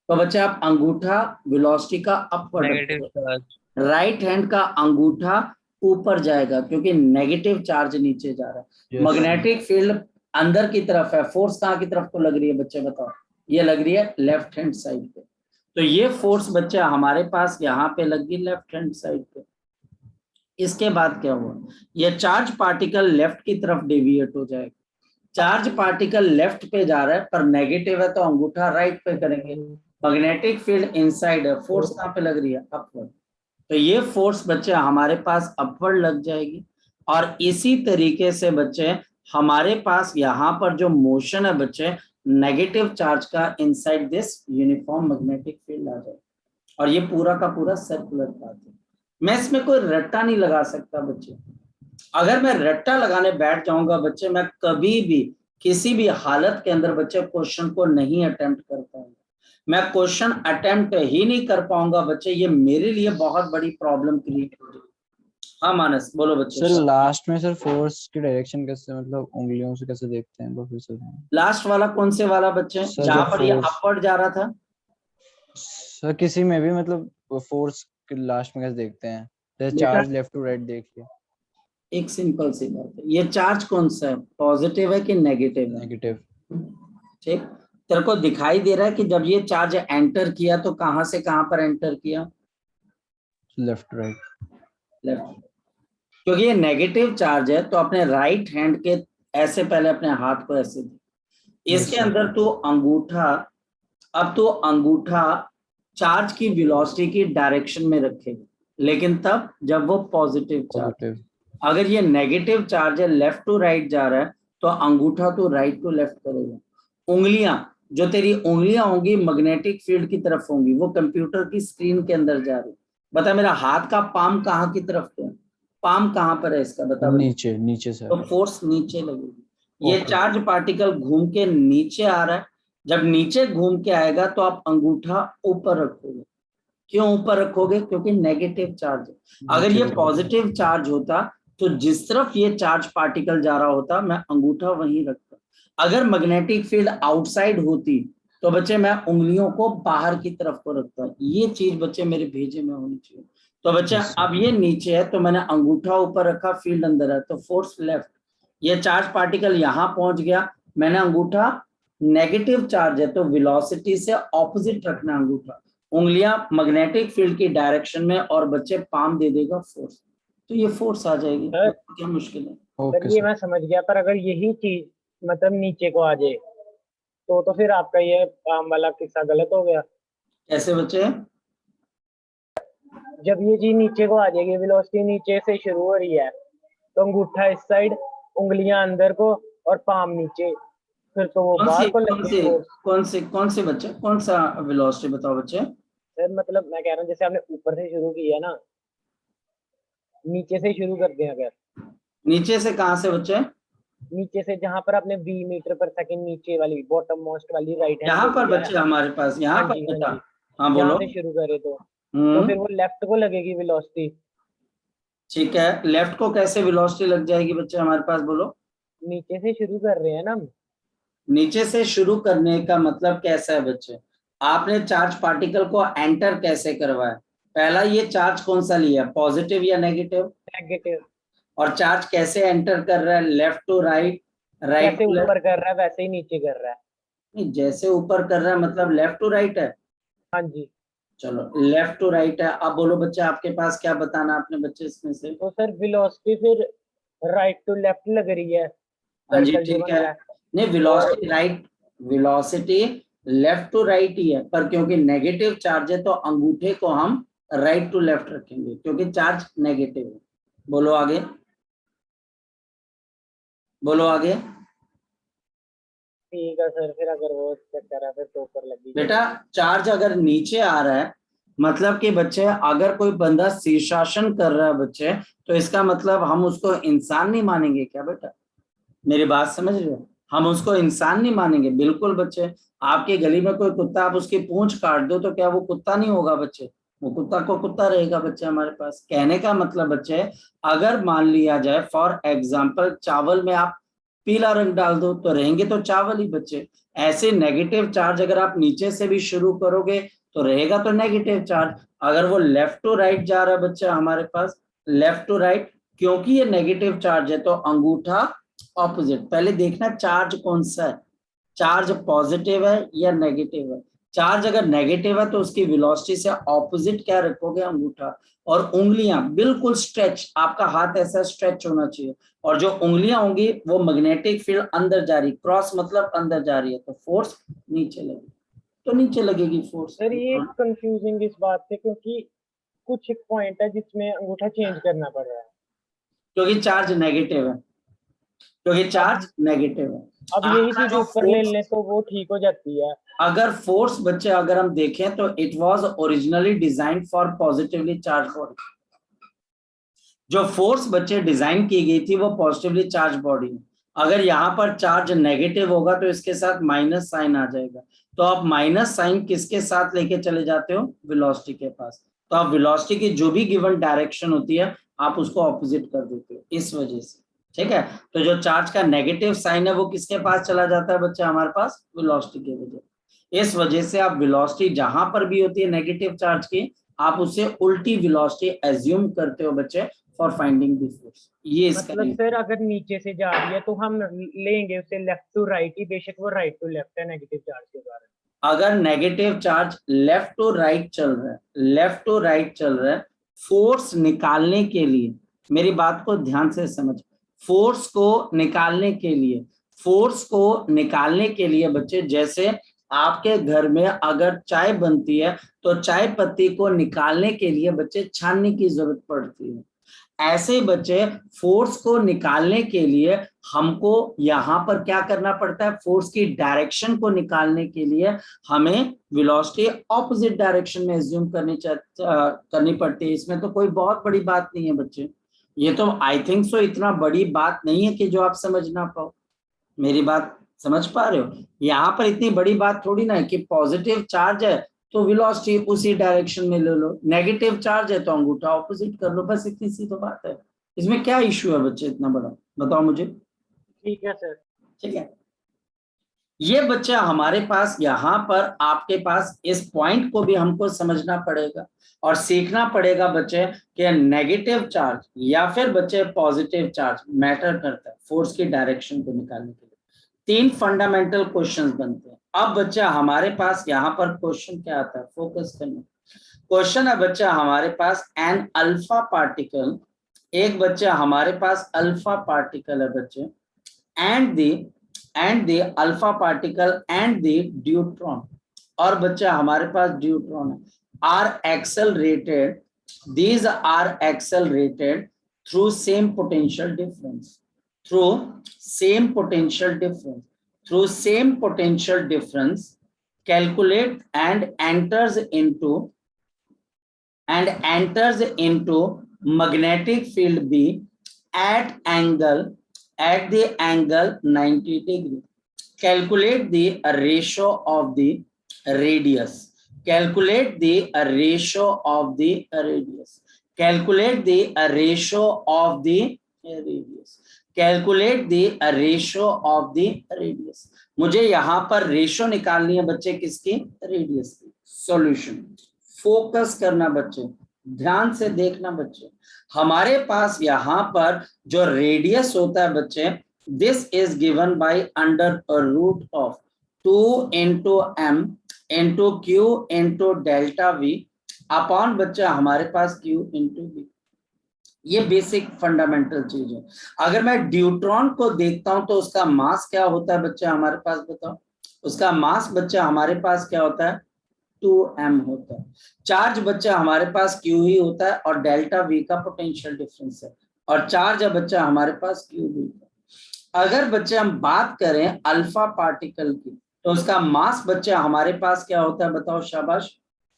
Speaker 1: तो बच्चे आप अंगूठा वेलोसिटी का अपवर्ड, राइट हैंड का अंगूठा ऊपर जाएगा क्योंकि नेगेटिव चार्ज नीचे जा रहा है। मैग्नेटिक फील्ड अंदर की तरफ है, फोर्स कहाँ की तरफ को लग रही है बच्चे बताओ? ये लग रही है लेफ्ट हैंड साइड पे। तो ये फोर्स बच्चे हमारे पास यहाँ पे लग गई लेफ्ट हैंड साइड पे। इसके बाद क्या हुआ, ये चार्ज पार्टिकल लेफ्ट की तरफ डेविएट हो जाएगा। चार्ज पार्टिकल लेफ्ट पे जा रहा है पर नेगेटिव है तो अंगूठा राइट पे करेंगे। मैग्नेटिक फील्ड इनसाइड है, फोर्स कहाँ पे लग रही है, अपवर्ड। तो ये फोर्स बच्चे हमारे पास अपवर्ड लग जाएगी और इसी तरीके से बच्चे हमारे पास यहाँ पर जो मोशन है बच्चे नेगेटिव चार्ज का inside this uniform magnetic field आ जाए और ये पूरा का पूरा सर्कुलर पाथ है। मैं इसमें कोई रट्टा नहीं लगा सकता बच्चे, अगर मैं रट्टा लगाने बैठ जाऊंगा बच्चे, मैं कभी भी किसी भी हालत के अंदर बच्चे क्वेश्चन को नहीं अटेम्प्ट कर पाऊंगा। मैं क्वेश्चन अटेम्प्ट ही नहीं कर पाऊंगा बच्चे, ये मेरे लिए बहुत बड़ी प्रॉब्लम क्रिएट हो जाएगी। हाँ मानस बोलो बच्चे।
Speaker 4: सर लास्ट में सर फोर्स की डायरेक्शन कैसे, मतलब उंगलियों से कैसे देखते हैं, तो फिर से
Speaker 1: लास्ट वाला कौन से वाला बच्चे,
Speaker 4: सर,
Speaker 1: जहां
Speaker 4: जो
Speaker 1: पर ये
Speaker 4: force-
Speaker 1: अपवर्ड जा रहा था?
Speaker 4: सर किसी में भी मतलब फोर्स के लास्ट में कैसे देखते हैं, जैसे
Speaker 1: बेटा-
Speaker 4: चार्ज लेफ्ट टू राइट देख लिया।
Speaker 1: एक सिंपल सी बात है, ये चार्ज कौन सा है, पॉजिटिव है कि नेगेटिव है?
Speaker 4: नेगेटिव।
Speaker 1: ठीक, तेरे को दिखाई दे रहा है कि जब ये चार्ज एंटर किया तो कहां से कहां पर एंटर किया?
Speaker 4: Left right.
Speaker 1: लेफ्ट। क्योंकि ये नेगेटिव चार्ज है तो अपने राइट हैंड के ऐसे पहले अपने हाथ को ऐसे दे, इसके
Speaker 4: Yes, sir.
Speaker 1: अंदर तो अंगूठा, अब तो अंगूठा चार्ज की वेलोसिटी की डायरेक्शन में रखेगा, लेकिन तब जब वो पॉजिटिव चार्ज।
Speaker 4: पॉजिटिव।
Speaker 1: अगर ये नेगेटिव चार्ज है, लेफ्ट टू राइट जा रहा है, तो अंगूठा तो राइट टू लेफ्ट करेगा। उंगलियां, जो तेरी उंगलियां होंगी मैग्नेटिक फील्ड की तरफ होंगी, वो कंप्यूटर की स्क्रीन के अंदर जा रही। बता मेरा हाथ का पाम कहाँ की तरफ है, पाम कहाँ पर है इसका बता।
Speaker 4: नीचे, नीचे सर।
Speaker 1: तो फोर्स नीचे लगेगी। ये
Speaker 4: Okay.
Speaker 1: चार्ज पार्टिकल घूम के नीचे आ रहा है, जब नीचे घूम के आएगा तो आप अंगूठा ऊपर रखोगे। क्यों ऊपर रखोगे? क्योंकि नेगेटिव चार्ज है। अगर ये पॉजिटिव चार्ज होता तो जिस तरफ ये चार्ज पार्टिकल जा रहा होता मैं अंगूठा वहीं रखता। अगर मैग्नेटिक फील्ड आउटसाइड होती तो बच्चे मैं उंगलियों को बाहर की तरफ को रखता। ये चीज बच्चे मेरे भेजे में होनी चाहिए। तो बच्चे अब ये नीचे है तो मैंने अंगूठा ऊपर रखा, फील्ड अंदर है तो फोर्स लेफ्ट। ये चार्ज पार्टिकल यहां पहुंच गया, मैंने अंगूठा, नेगेटिव चार्ज है तो वेलोसिटी से ऑपोजिट रखना अंगूठा, उंगलियां मैग्नेटिक फील्ड की डायरेक्शन में, और बच्चे पाम दे देगा फोर्स। तो ये फोर्स आ जाएगी।
Speaker 3: सर,
Speaker 1: क्या मुश्किल है?
Speaker 3: सर ये मैं समझ गया, पर अगर यही चीज मतलब नीचे को आ जाए तो फिर आपका ये काम वाला किस्सा गलत हो गया।
Speaker 1: कैसे बच्चे?
Speaker 3: जब ये चीज नीचे को आ जाएगी, वेलोसिटी नीचे से शुरू हो रही है, तो अंगूठा इस साइड, उंगलियां अंदर को और पाम नीचे, फिर तो वो बाहर को लगेगी फोर्स।
Speaker 1: कौन से बच्चे, कौन सा वेलोसिटी बताओ बच्चे?
Speaker 3: सर मतलब मैं कह रहा हूँ जैसे आपने ऊपर से शुरू किया ना, नीचे से शुरू कर दें अगर।
Speaker 1: नीचे से कहां से बच्चे?
Speaker 3: नीचे से जहां पर आपने 20 मीटर पर सेकंड नीचे वाली बॉटम मोस्ट वाली राइट हैंड
Speaker 1: यहाँ पर बच्चे हमारे पास, यहाँ पर बेटा। हाँ बोलो।
Speaker 3: यहाँ से शुरू करे तो फिर वो लेफ्ट को लगेगी वेलोसिटी।
Speaker 1: ठीक है, लेफ्ट को कैसे वेलोसिटी लग जाएगी बच्चे हमारे पास, बोलो।
Speaker 3: नीचे से शुरू कर रहे हैं ना हम।
Speaker 1: नीचे से शुरू करने का मतलब कैसा है बच्चे? आपने चार्ज पार्टिकल को एंटर कैसे करवाया? पहला ये चार्ज कौन सा लिया, पॉजिटिव या नेगेटिव?
Speaker 3: नेगेटिव।
Speaker 1: और चार्ज कैसे एंटर कर रहा है, लेफ्ट टू राइट, राइट
Speaker 3: जैसे
Speaker 1: टू लेफ्ट?
Speaker 3: ऊपर कर रहा है वैसे ही नीचे कर रहा है।
Speaker 1: नहीं, जैसे ऊपर कर रहा है मतलब लेफ्ट टू राइट है।
Speaker 3: हाँ जी।
Speaker 1: चलो लेफ्ट टू राइट है। अब बोलो बच्चे आपके पास क्या बताना आपने बच्चे इसमें से?
Speaker 3: तो सर वेलोसिटी फिर राइट टू लेफ्ट लग रही है।
Speaker 1: हाँ जी
Speaker 3: सर्कल जो
Speaker 1: ठीक
Speaker 3: बन
Speaker 1: है।
Speaker 3: रहा है।
Speaker 1: नहीं, velocity right, velocity left to right ही है, पर क्योंकि नेगेटिव चार्ज है तो अंगूठे को हम राइट टू लेफ्ट रखेंगे क्योंकि चार्ज नेगेटिव है। बोलो आगे, बोलो आगे।
Speaker 3: ठीक है सर, फिर अगर वो चेक कर रहा है फिर तो ऊपर लगी।
Speaker 1: बेटा चार्ज अगर नीचे आ रहा है मतलब कि बच्चे अगर कोई बंदा शीर्षासन कर रहा है बच्चे, तो इसका मतलब हम उसको इंसान नहीं मानेंगे क्या बेटा? मेरी बात समझ रहे हो? हम उसको इंसान नहीं मानेंगे बिल्कुल बच्चे। आपके गली में कोई कुत्ता, आप उसकी पूंछ काट दो तो क्या वो कुत्ता नहीं होगा बच्चे? वो कुत्ता को कुत्ता रहेगा बच्चे हमारे पास। कहने का मतलब बच्चे, अगर मान लिया जाए फॉर एग्जाम्पल चावल में आप पीला रंग डाल दो तो रहेंगे तो चावल ही बच्चे। ऐसे नेगेटिव चार्ज अगर आप नीचे से भी शुरू करोगे तो रहेगा तो नेगेटिव चार्ज। अगर वो लेफ्ट टू राइट जा रहा है बच्चे हमारे पास, लेफ्ट टू राइट, क्योंकि ये नेगेटिव चार्ज है तो अंगूठा ऑपोजिट। पहले देखना चार्ज कौन सा है, चार्ज पॉजिटिव है या नेगेटिव है। चार्ज अगर नेगेटिव है तो उसकी वेलोसिटी से ऑपोजिट क्या रखोगे, अंगूठा। और उंगलियां बिल्कुल स्ट्रेच, आपका हाथ ऐसा स्ट्रेच होना चाहिए, और जो उंगलियां होंगी वो मैग्नेटिक फील्ड अंदर जा रही, क्रॉस मतलब अंदर जा रही है, तो फोर्स नीचे लगेगी, तो नीचे लगेगी फोर्स।
Speaker 3: सर ये कंफ्यूजिंग इस बात से क्योंकि कुछ एक पॉइंट है जिसमें अंगूठा चेंज करना पड़ रहा है
Speaker 1: क्योंकि चार्ज नेगेटिव है, क्योंकि चार्ज नेगेटिव है।
Speaker 3: अब यही
Speaker 1: आपका
Speaker 3: चीज
Speaker 1: जो
Speaker 3: ऊपर ले
Speaker 1: फोर्स,
Speaker 3: लें तो वो ठीक हो जाती है।
Speaker 1: अगर फोर्स बच्चे अगर हम देखें तो it was originally designed for positively charge body. जो फोर्स बच्चे डिजाइन की गई थी वो पॉजिटिवली चार्ज बॉडी है। अगर यहाँ पर चार्ज नेगेटिव होगा तो इसके साथ माइनस साइन आ जाएगा, तो आप माइनस साइन किसके साथ लेके चले जाते हो, वेलोसिटी के पास। तो आप वेलोसिटी की जो भी गिवन डायरेक्शन होती है आप उसको ऑपोजिट कर देते हो इस वजह से, ठीक है। तो जो चार्ज का नेगेटिव साइन है वो किसके पास चला जाता है बच्चा, हमारे पास वेलोसिटी के वजह। इस वजह से आप वेलोसिटी जहां पर भी होती है नेगेटिव चार्ज की, आप उससे उल्टी वेलोसिटी एज्यूम करते हो बच्चे फॉर फाइंडिंग द फोर्स। ये इसका
Speaker 3: मतलब सर अगर नीचे से जा रही है तो हम लेंगे उसे लेफ्ट टू राइट ही, बेशक वो राइट टू लेफ्ट है नेगेटिव चार्ज के कारण।
Speaker 1: अगर negative charge left to right चल रहा है, लेफ्ट टू राइट चल रहा है, फोर्स निकालने के लिए, मेरी बात को ध्यान से समझ, फोर्स को निकालने के लिए, फोर्स को निकालने के लिए बच्चे, जैसे आपके घर में अगर चाय बनती है तो चाय पत्ती को निकालने के लिए बच्चे छानने की जरूरत पड़ती है, ऐसे ही बच्चे फोर्स को निकालने के लिए हमको यहाँ पर क्या करना पड़ता है, फोर्स की डायरेक्शन को निकालने के लिए हमें वेलोसिटी ऑपोजिट डायरेक्शन में एज्यूम करनी पड़ती है। इसमें तो कोई बहुत बड़ी बात नहीं है बच्चे, ये तो आई थिंक सो इतना बड़ी बात नहीं है कि जो आप समझ ना पाओ। मेरी बात समझ पा रहे हो, यहाँ पर इतनी बड़ी बात थोड़ी ना है कि पॉजिटिव चार्ज है तो वेलोसिटी उसी डायरेक्शन में ले लो, नेगेटिव चार्ज है तो अंगूठा ऑपोजिट कर लो, बस इतनी सी तो बात है। इसमें क्या इश्यू है बच्चे इतना बड़ा, बताओ मुझे।
Speaker 3: ठीक है सर।
Speaker 1: ठीक है, ये बच्चे हमारे पास यहाँ पर आपके पास इस पॉइंट को भी हमको समझना पड़ेगा और सीखना पड़ेगा बच्चे कि नेगेटिव चार्ज या फिर बच्चे पॉजिटिव चार्ज मैटर करता है फोर्स की डायरेक्शन को निकालने के लिए। 3 फंडामेंटल क्वेश्चंस बनते हैं। अब बच्चा हमारे पास यहाँ पर क्वेश्चन क्या आता है, फोकस करना। क्वेश्चन है बच्चा हमारे पास एन अल्फा पार्टिकल, एक बच्चा हमारे पास अल्फा पार्टिकल है बच्चे, and the alpha particle and the deuteron, और बच्चा हमारे पास ड्यूट्रॉन है, are accelerated, these are accelerated through same potential difference, through same potential difference, through same potential difference, calculate and enters into magnetic field B at the angle 90 degree. Calculate the ratio of the radius. Calculate the ratio of the radius. Calculate the ratio of the radius. Calculate the ratio of the radius. मुझे यहाँ पर ratio निकालनी है बच्चे किसकी, radius की। Solution focus करना बच्चे, ध्यान से देखना बच्चे, हमारे पास यहाँ पर जो रेडियस होता है बच्चे, this is given by under root of 2 into m into q into delta v upon बच्चा हमारे पास q into v। ये बेसिक फंडामेंटल चीज है। अगर मैं ड्यूट्रॉन को देखता हूं तो उसका मास क्या होता है बच्चा हमारे पास, बताओ। उसका मास बच्चा हमारे पास क्या होता है, 2m होता है। चार्ज बच्चा हमारे पास q ही होता है और डेल्टा v का पोटेंशियल डिफरेंस है, और चार्ज है बच्चा हमारे पास q भी है। अगर बच्चे हम बात करें अल्फा पार्टिकल की तो उसका मास बच्चे हमारे पास क्या होता है, बताओ शाबाश,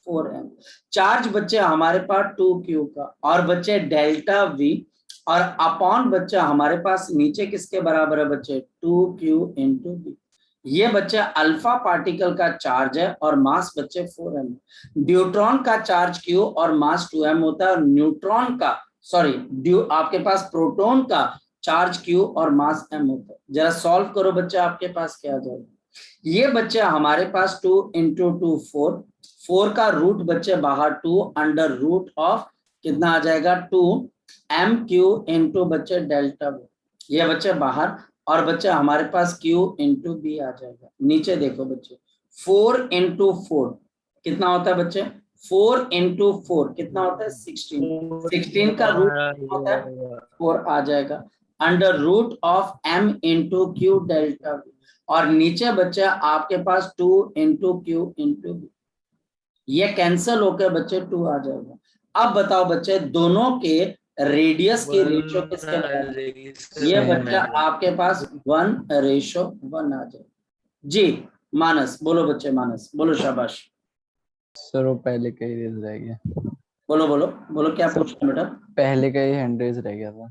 Speaker 1: 4m। चार्ज बच्चे हमारे पास 2q का, और बच्चे डेल्टा v, और अपॉन बच्चा हमारे पास नीचे किसके बराबर है बच्चे, 2q into v। ये बच्चे अल्फा पार्टिकल का चार्ज है और मास बच्चे 4m। ड्यूट्रॉन का चार्ज q और मास 2m होता है, और न्यूट्रॉन का आपके पास प्रोटॉन का चार्ज q और मास m होता है। जरा सॉल्व करो बच्चे, आपके पास क्या आ जाएगा। ये बच्चे हमारे पास 2 into 2 4 का रूट बच्चे बाहर 2 अंडर रूट ऑफ कितना आ जाएगा, 2mq into बच्चे डेल्टा v, ये बच्चे बाहर, और बच्चे हमारे पास q into b आ जाएगा। नीचे देखो बच्चे 4 into 4 कितना होता है बच्चे, 4 into 4 कितना होता है, 16 का रूट होता है 4 आ जाएगा, under root of m into q delta v, और नीचे बच्चे आपके पास 2 into q into v, ये कैंसल होकर बच्चे 2 आ जाएगा। अब बताओ बच्चे दोनों के रेडियस की रेशियो किसके बराबर, ये बच्चा आपके पास 1:1 आ जाएगा। जी मानस बोलो बच्चे, मानस बोलो शाबाश।
Speaker 4: सर वो पहले का ही रह गया।
Speaker 1: बोलो बोलो बोलो, क्या पूछना बेटा?
Speaker 4: पहले का ही हैंड रेज रह गया था।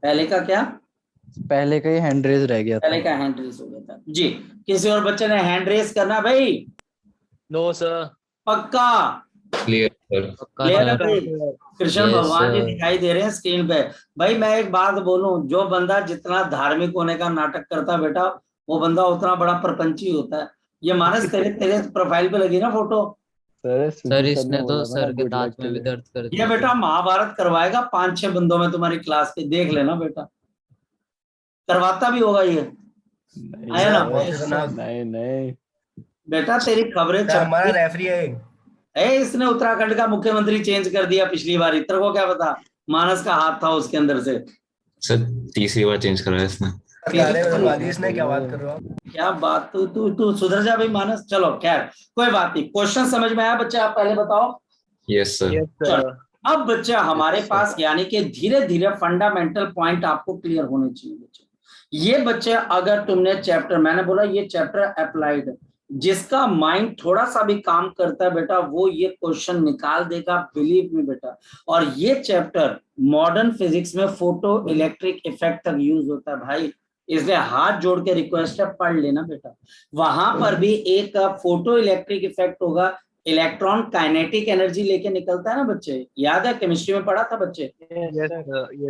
Speaker 1: पहले का क्या?
Speaker 4: पहले का ही हैंड रेज रह गया
Speaker 1: पहले
Speaker 4: था।
Speaker 1: का हैंड रेस हो गया था जी। किसी और बच्चे ने हैंड रेस करना भाई?
Speaker 6: No sir.
Speaker 1: पक्का?
Speaker 8: Clear sir.
Speaker 1: क्लियर है भाई? कृष्ण
Speaker 6: Yes,
Speaker 1: भगवान जी
Speaker 6: sir.
Speaker 1: दिखाई दे रहे हैं स्क्रीन पे। भाई मैं एक बात बोलूं, जो बंदा जितना धार्मिक होने का नाटक करता है बेटा, वो बंदा उतना बड़ा प्रपंची होता है। ये मानस तेरे तेरे प्रोफाइल पे लगी ना फोटो?
Speaker 4: सर
Speaker 6: इसने तो
Speaker 4: बोला था ना
Speaker 6: सर के
Speaker 4: good
Speaker 6: दांत
Speaker 4: luck
Speaker 6: में
Speaker 4: के
Speaker 6: भी
Speaker 4: लिए।
Speaker 6: दर्द कर
Speaker 1: ये
Speaker 6: दिया।
Speaker 1: बेटा महाभारत करवाएगा 5-6 बंदों में तुम्हारी क्लास के, देख लेना बेटा। करवाता भी होगा ये,
Speaker 4: नहीं
Speaker 1: आया ना?
Speaker 4: सर, नहीं नहीं।
Speaker 1: बेटा तेरी खबरें
Speaker 9: हमारा
Speaker 1: छपती
Speaker 9: रेफरी है।
Speaker 1: इसने उत्तराखंड का मुख्यमंत्री चेंज कर दिया पिछली बार, तेरे को क्या पता? मानस का हाथ था उसके अंदर से।
Speaker 8: सर तीसरी बार चेंज करवाया इसने।
Speaker 9: इसने क्या बात कर रहे हो आप?
Speaker 1: क्या बात, तू तू तू सुधर जा भाई मानस। चलो खैर कोई बात नहीं, क्वेश्चन समझ में आया बच्चे? आप पहले बताओ।
Speaker 8: Yes sir.
Speaker 1: चलो अब बच्चा हमारे
Speaker 4: Yes,
Speaker 1: पास यानी कि धीरे धीरे फंडामेंटल पॉइंट आपको क्लियर होने चाहिए बच्चे। ये बच्चे अगर तुमने चैप्टर, मैंने बोला ये चैप्टर अप्लाइड है, जिसका माइंड थोड़ा सा भी काम करता है बेटा वो ये क्वेश्चन निकाल देगा, बिलीव मी बेटा। और ये चैप्टर मॉडर्न फिजिक्स में फोटो इलेक्ट्रिक इफेक्ट तक यूज होता है भाई, इसलिए हाथ जोड़ के रिक्वेस्ट है पढ़ लेना बेटा। वहां पर भी एक फोटो इलेक्ट्रिक इफेक्ट होगा, इलेक्ट्रॉन काइनेटिक एनर्जी लेके निकलता है ना बच्चे, याद है केमिस्ट्री में पढ़ा था बच्चे?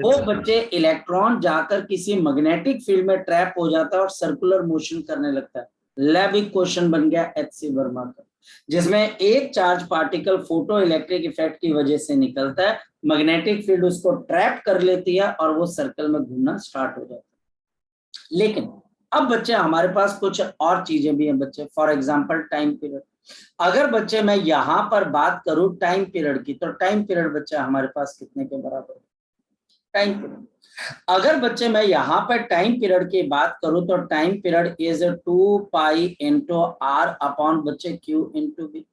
Speaker 1: वो बच्चे इलेक्ट्रॉन जाकर किसी मैग्नेटिक फील्ड में ट्रैप हो जाता है और सर्कुलर मोशन करने लगता है। लैबिक क्वेश्चन बन गया एच.सी. वर्मा का, जिसमें एक charge particle photo electric effect की वजह से निकलता है, मैग्नेटिक फील्ड उसको ट्रैप कर लेती है और वो सर्कल में घूमना स्टार्ट हो जाता है। लेकिन अब बच्चे हमारे पास कुछ और चीजें भी हैं बच्चे, फॉर एग्जाम्पल टाइम पीरियड। अगर बच्चे मैं यहां पर बात करूं टाइम पीरियड की, तो टाइम पीरियड बच्चे हमारे पास कितने के बराबर है? टाइम पीरियड अगर बच्चे मैं यहां पर टाइम पीरियड की बात करूं तो time period is 2 pi into r upon बच्चे q into B.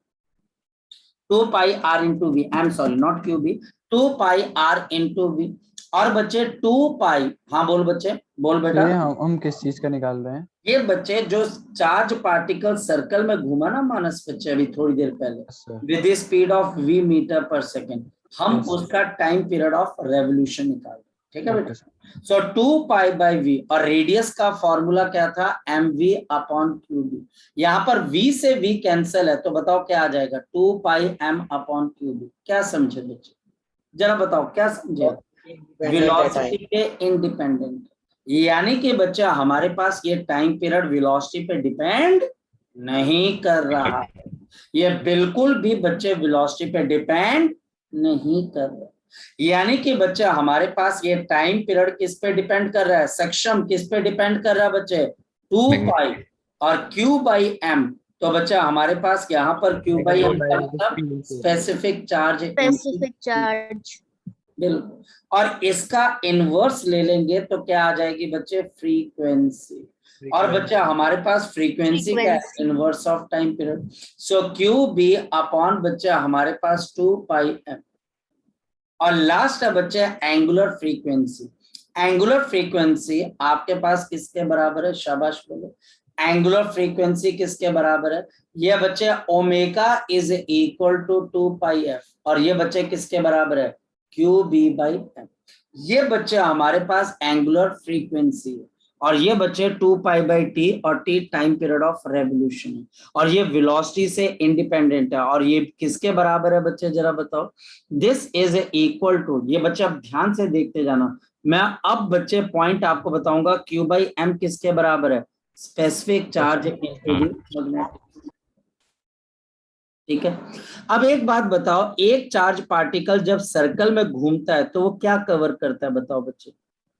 Speaker 1: 2 pi r into B, I am sorry not q B, 2 pi r into B. और बच्चे 2 पाई, हाँ बोल बच्चे, बोल बेटा।
Speaker 4: ये हम किस चीज का निकाल रहे हैं?
Speaker 1: ये बच्चे जो चार्ज पार्टिकल सर्कल में घूमा ना मानस बच्चे अभी थोड़ी देर पहले with the speed of v metre per second, हम उसका टाइम पीरियड ऑफ रेवोल्यूशन निकाल रहे हैं, ठीक है बेटा? सो 2 पाई बाई v, और रेडियस का फॉर्मूला क्या था? mv upon qb। यहाँ पर v से v कैंसिल है, तो बताओ क्या आ जाएगा? 2 पाई m अपॉन qb। क्या समझे बच्चे, जरा बताओ क्या समझे? वेलोसिटी पे इंडिपेंडेंट, यानी कि बच्चा हमारे पास ये टाइम पीरियड वेलोसिटी पे डिपेंड नहीं कर रहा है, ये बिल्कुल भी बच्चे वेलोसिटी पे डिपेंड नहीं कर रहा। यानी कि बच्चा हमारे पास ये टाइम पीरियड किस पे डिपेंड कर रहा है? सक्षम किस पे डिपेंड कर रहा है बच्चे? 2 पाई और q बाई m। तो बच्चा हमारे पास यहाँ पर q बाई m का मतलब स्पेसिफिक चार्ज।
Speaker 5: स्पेसिफिक चार्ज
Speaker 1: बिल्कुल, और इसका इनवर्स ले लेंगे तो क्या आ जाएगी बच्चे? फ्रीक्वेंसी। और बच्चा हमारे पास फ्रीक्वेंसी क्या है? Inverse of time period. So Q B upon बच्चा हमारे पास 2 पाई एम। और लास्ट है बच्चे एंगुलर फ्रीक्वेंसी। एंगुलर फ्रीक्वेंसी आपके पास किसके बराबर है? शाबाश बोलो। एंगुलर फ्रीक्वेंसी किसके बराबर है? ये बच्चे omega is equal to 2 pi F, और ये बच्चे किसके बराबर है? Q B by M. ये बच्चे हमारे पास एंगुलर फ्रीक्वेंसी है, और ये बच्चे 2 पाई बाई टी, और T time period of revolution है, और ये वेलोसिटी से इंडिपेंडेंट है। और ये किसके बराबर है बच्चे, जरा बताओ? दिस इज इक्वल टू, ये बच्चे अब ध्यान से देखते जाना, मैं अब बच्चे पॉइंट आपको बताऊंगा। क्यू बाई एम किसके बराबर है? स्पेसिफिक चार्ज मैग्नेटिक, ठीक है? अब एक बात बताओ, एक चार्ज पार्टिकल जब सर्कल में घूमता है तो वो क्या कवर करता है बताओ बच्चे?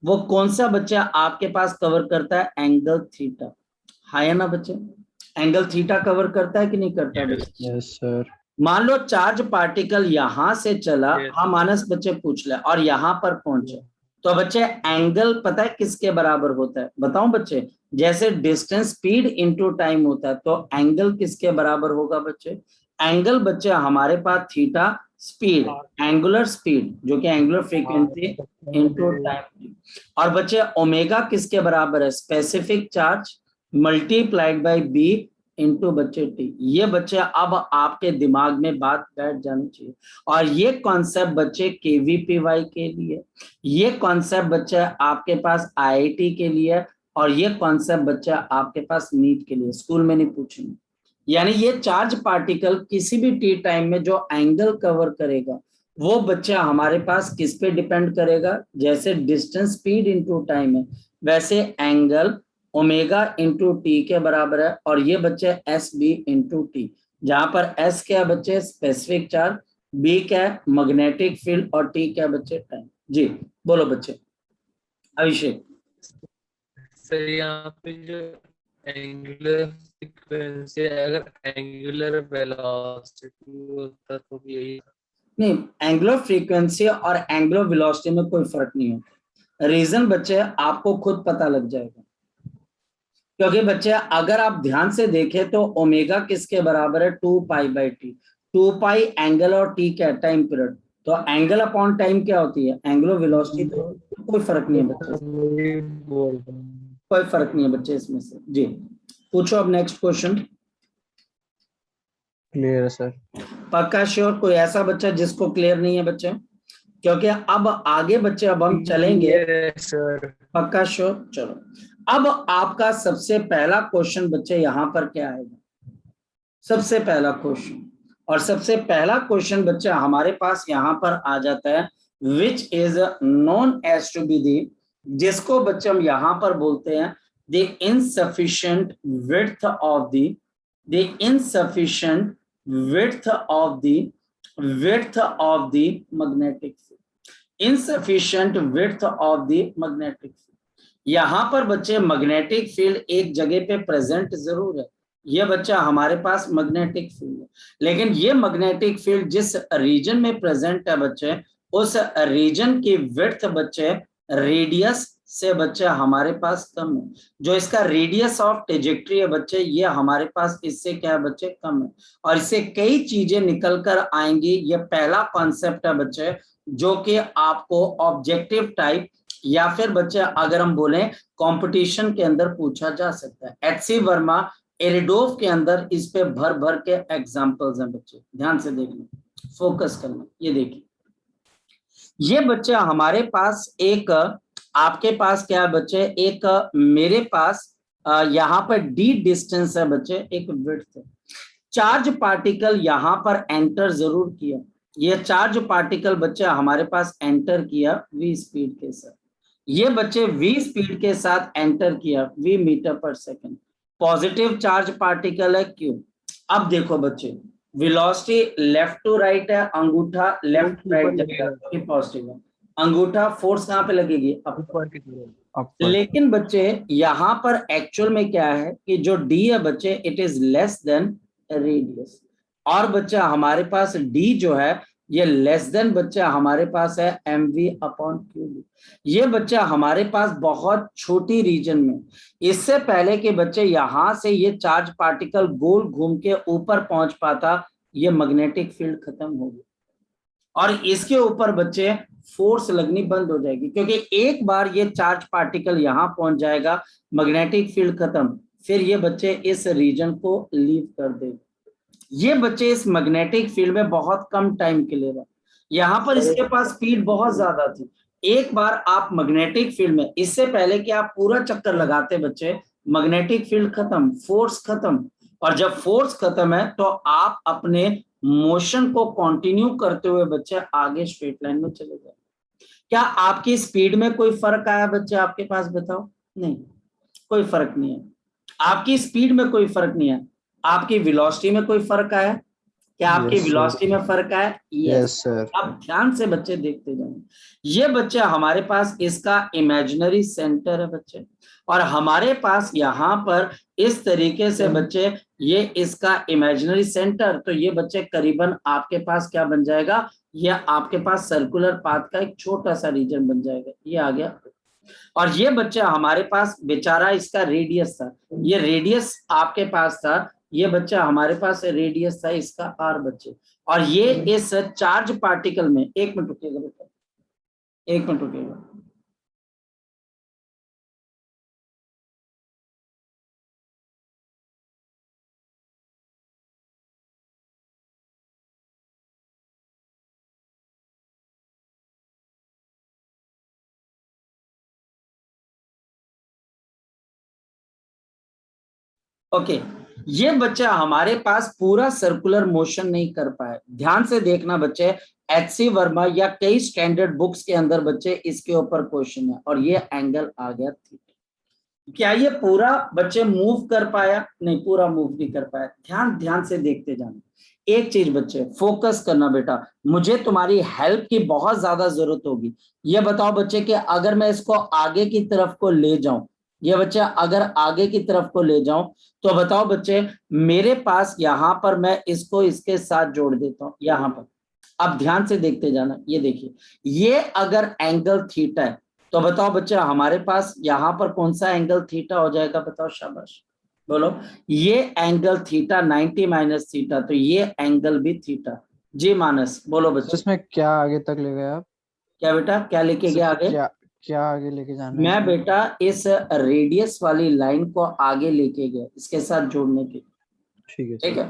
Speaker 1: वो कौन सा बच्चा आपके पास कवर करता है? एंगल थीटा, है ना बच्चे? एंगल थीटा कवर करता है कि नहीं करता है बच्चे?
Speaker 4: Yes sir.
Speaker 1: मान लो चार्ज पार्टिकल यहां से चला, हाँ मानस बच्चे पूछ ले, और यहां पर पहुंचे, तो बच्चे एंगल पता है किसके बराबर होता है? बताओ बच्चे, जैसे डिस्टेंस स्पीड इनटू टाइम होता है, तो एंगल किसके बराबर होगा बच्चे? एंगल बच्चे हमारे पास थीटा स्पीड, एंगुलर स्पीड जो कि एंगुलर फ्रीक्वेंसी इनटू टाइम, और बच्चे ओमेगा किसके बराबर है? Specific charge multiplied by B into बच्चे टी। ये बच्चे अब आपके दिमाग में बात बैठ जानी चाहिए। और ये कॉन्सेप्ट बच्चे केवीपीवाई के लिए, ये कॉन्सेप्ट बच्चे आपके पास आईआईटी के लिए, और ये कॉन्सेप्ट बच्चा आपके पास नीट के लिए, स्कूल में नहीं पूछेंगे। यानी ये चार्ज पार्टिकल किसी भी टी टाइम में जो एंगल कवर करेगा वो बच्चा हमारे पास किस पे डिपेंड करेगा, जैसे डिस्टेंस स्पीड इनटू टाइम है वैसे एंगल ओमेगा इंटू टी के बराबर है। और ये बच्चे एस बी इंटू टी, जहां पर एस क्या है बच्चे स्पेसिफिक चार्ज, बी क्या है मैग्नेटिक फील्ड, और टी क्या है बच्चे टाइम। जी बोलो बच्चे। अभिषेक।
Speaker 6: सर यहाँ पे जो एंगुलर फ्रीक्वेंसी है, अगर एंगुलर वेलोसिटी होता तो भी यही।
Speaker 1: नहीं, एंगुलर फ्रीक्वेंसी और एंगुलर वेलोसिटी में कोई फर्क नहीं होता। रीजन बच्चे आपको खुद पता लग जाएगा, क्योंकि बच्चे अगर आप ध्यान से देखें तो ओमेगा किसके बराबर है 2 पाई/टी। 2 पाई एंगल और टी क्या टाइम पीरियड, तो एंगल अपॉन टाइम क्या होती है एंगुलर वेलोसिटी। तो कोई फर्क नहीं है बच्चे, कोई फर्क नहीं है बच्चे इसमें से। जी पूछो अब नेक्स्ट क्वेश्चन।
Speaker 4: क्लियर है सर।
Speaker 1: पक्का श्योर? कोई ऐसा बच्चा जिसको क्लियर नहीं है बच्चे? क्योंकि अब आगे बच्चे अब हम चलेंगे।
Speaker 6: सर
Speaker 1: पक्का श्योर? चलो अब आपका सबसे पहला क्वेश्चन बच्चे यहाँ पर क्या आएगा, सबसे पहला क्वेश्चन, और सबसे पहला क्वेश्चन बच्चे हमारे पास यहाँ पर आ जाता है which is known as to be the, जिसको बच्चे हम यहाँ पर बोलते हैं the insufficient width of the insufficient width of the magnetic field. Insufficient width of the magnetic field. यहाँ पर बच्चे मैग्नेटिक फील्ड एक जगह पे प्रेजेंट जरूर है, ये बच्चा हमारे पास मैग्नेटिक फील्ड है, लेकिन ये मैग्नेटिक फील्ड जिस रीजन में प्रेजेंट है बच्चे उस रीजन की विड्थ बच्चे रेडियस से बच्चे हमारे पास कम है। जो इसका रेडियस ऑफ ट्रेजेक्टरी है बच्चे ये हमारे पास इससे क्या है बच्चे कम है, और इससे कई चीजें निकल कर आएंगी। ये पहला कॉन्सेप्ट है बच्चे जो कि आपको ऑब्जेक्टिव टाइप या फिर बच्चे अगर हम बोले कंपटीशन के अंदर पूछा जा सकता है। एचसी वर्मा एरिडोफ के अंदर इस पे भर भर के एग्जांपल्स हैं बच्चे, ध्यान से देखना, फोकस करना। ये देखिए ये बच्चे हमारे पास एक, आपके पास क्या है बच्चे, एक मेरे पास यहाँ पर डी डिस्टेंस है बच्चे, एक विड्थ है। चार्ज पार्टिकल यहाँ पर एंटर जरूर किया, ये चार्ज पार्टिकल बच्चे हमारे पास एंटर किया v स्पीड के साथ, ये बच्चे v स्पीड के साथ एंटर किया v मीटर पर सेकंड। पॉजिटिव चार्ज पार्टिकल है क्यों? अब देखो बच्चे वेलोसिटी लेफ्ट टू राइट है, अंगूठा लेफ्ट राइट जाएगा पॉजिटिव है, अंगूठा फोर्स कहाँ पे लगेगी अपर। लेकिन बच्चे यहाँ पर एक्चुअल में क्या है कि जो d है बच्चे it is less than radius, और बच्चा हमारे पास d जो है ये लेस देन बच्चा हमारे पास है mv/क्यूब। ये बच्चा हमारे पास बहुत छोटी रीजन में, इससे पहले के बच्चे यहां से ये चार्ज पार्टिकल गोल घूम के ऊपर पहुंच पाता, ये मैग्नेटिक फील्ड खत्म हो गई और इसके ऊपर बच्चे फोर्स लगनी बंद हो जाएगी, क्योंकि एक बार ये चार्ज पार्टिकल यहां पहुंच जाएगा मैग्नेटिक फील्ड खत्म, फिर ये बच्चे इस रीजन को लीव कर देगा। ये बच्चे इस मैग्नेटिक फील्ड में बहुत कम टाइम के लिए रहा, यहाँ पर इसके पास स्पीड बहुत ज्यादा थी। एक बार आप मैग्नेटिक फील्ड में, इससे पहले कि आप पूरा चक्कर लगाते बच्चे, मैग्नेटिक फील्ड खत्म, फोर्स खत्म, और जब फोर्स खत्म है तो आप अपने मोशन को कंटिन्यू करते हुए बच्चे आगे स्ट्रेट लाइन में चले जाए। क्या आपकी स्पीड में कोई फर्क आया बच्चे आपके पास? बताओ। नहीं, कोई फर्क नहीं है। आपकी स्पीड में कोई फर्क नहीं है, आपकी वेलोसिटी में कोई फर्क आया? क्या आपकी वेलोसिटी में फर्क आया? Yes sir. अब ध्यान से बच्चे देखते जाएं। ये बच्चे हमारे पास इसका इमेजिनरी सेंटर है बच्चे, और हमारे पास यहाँ पर इस तरीके से बच्चे ये इसका इमेजिनरी सेंटर, तो ये बच्चे करीबन आपके पास क्या बन जाएगा, ये आपके पास सर्कुलर पाथ का एक छोटा सा रीजन बन जाएगा, ये आ गया। और ये बच्चा हमारे पास बेचारा इसका रेडियस था, ये रेडियस आपके पास था, ये बच्चा हमारे पास रेडियस था इसका आर बच्चे, और ये इस चार्ज पार्टिकल में, एक मिनट रुकिएगा बेटा, एक मिनट रुकिएगा। ओके, ये बच्चा हमारे पास पूरा सर्कुलर मोशन नहीं कर पाए। ध्यान से देखना बच्चे, एच.सी. वर्मा या कई स्टैंडर्ड बुक्स के अंदर बच्चे इसके ऊपर क्वेश्चन है, और ये एंगल आ गया थीटा। क्या ये पूरा बच्चे मूव कर पाया? नहीं, पूरा मूव नहीं कर पाया। ध्यान से देखते जाना। एक चीज बच्चे फोकस करना बेटा, मुझे तुम्हारी हेल्प की बहुत ज्यादा जरूरत होगी। ये बताओ बच्चे कि अगर मैं इसको आगे की तरफ को ले जाऊं, ये बच्चे अगर आगे की तरफ को ले जाऊं, तो बताओ बच्चे मेरे पास यहां पर मैं इसको इसके साथ जोड़ देता हूं यहां पर। अब ध्यान से देखते जाना, ये देखिए, ये अगर एंगल थीटा है तो बताओ बच्चे हमारे पास यहां पर कौन सा एंगल थीटा हो जाएगा? बताओ, शाबाश बोलो। ये एंगल थीटा 90 माइनस थीटा, तो ये एंगल भी थीटा। जी मानस बोलो बच्चे।
Speaker 4: इसमें क्या आगे तक ले गए आप?
Speaker 1: क्या बेटा, क्या लेके गया आगे?
Speaker 4: क्या आगे लेके जाना है
Speaker 1: मैं
Speaker 4: इसमें?
Speaker 1: बेटा इस रेडियस वाली लाइन को आगे लेके गया इसके साथ जोड़ने के। ठीक है,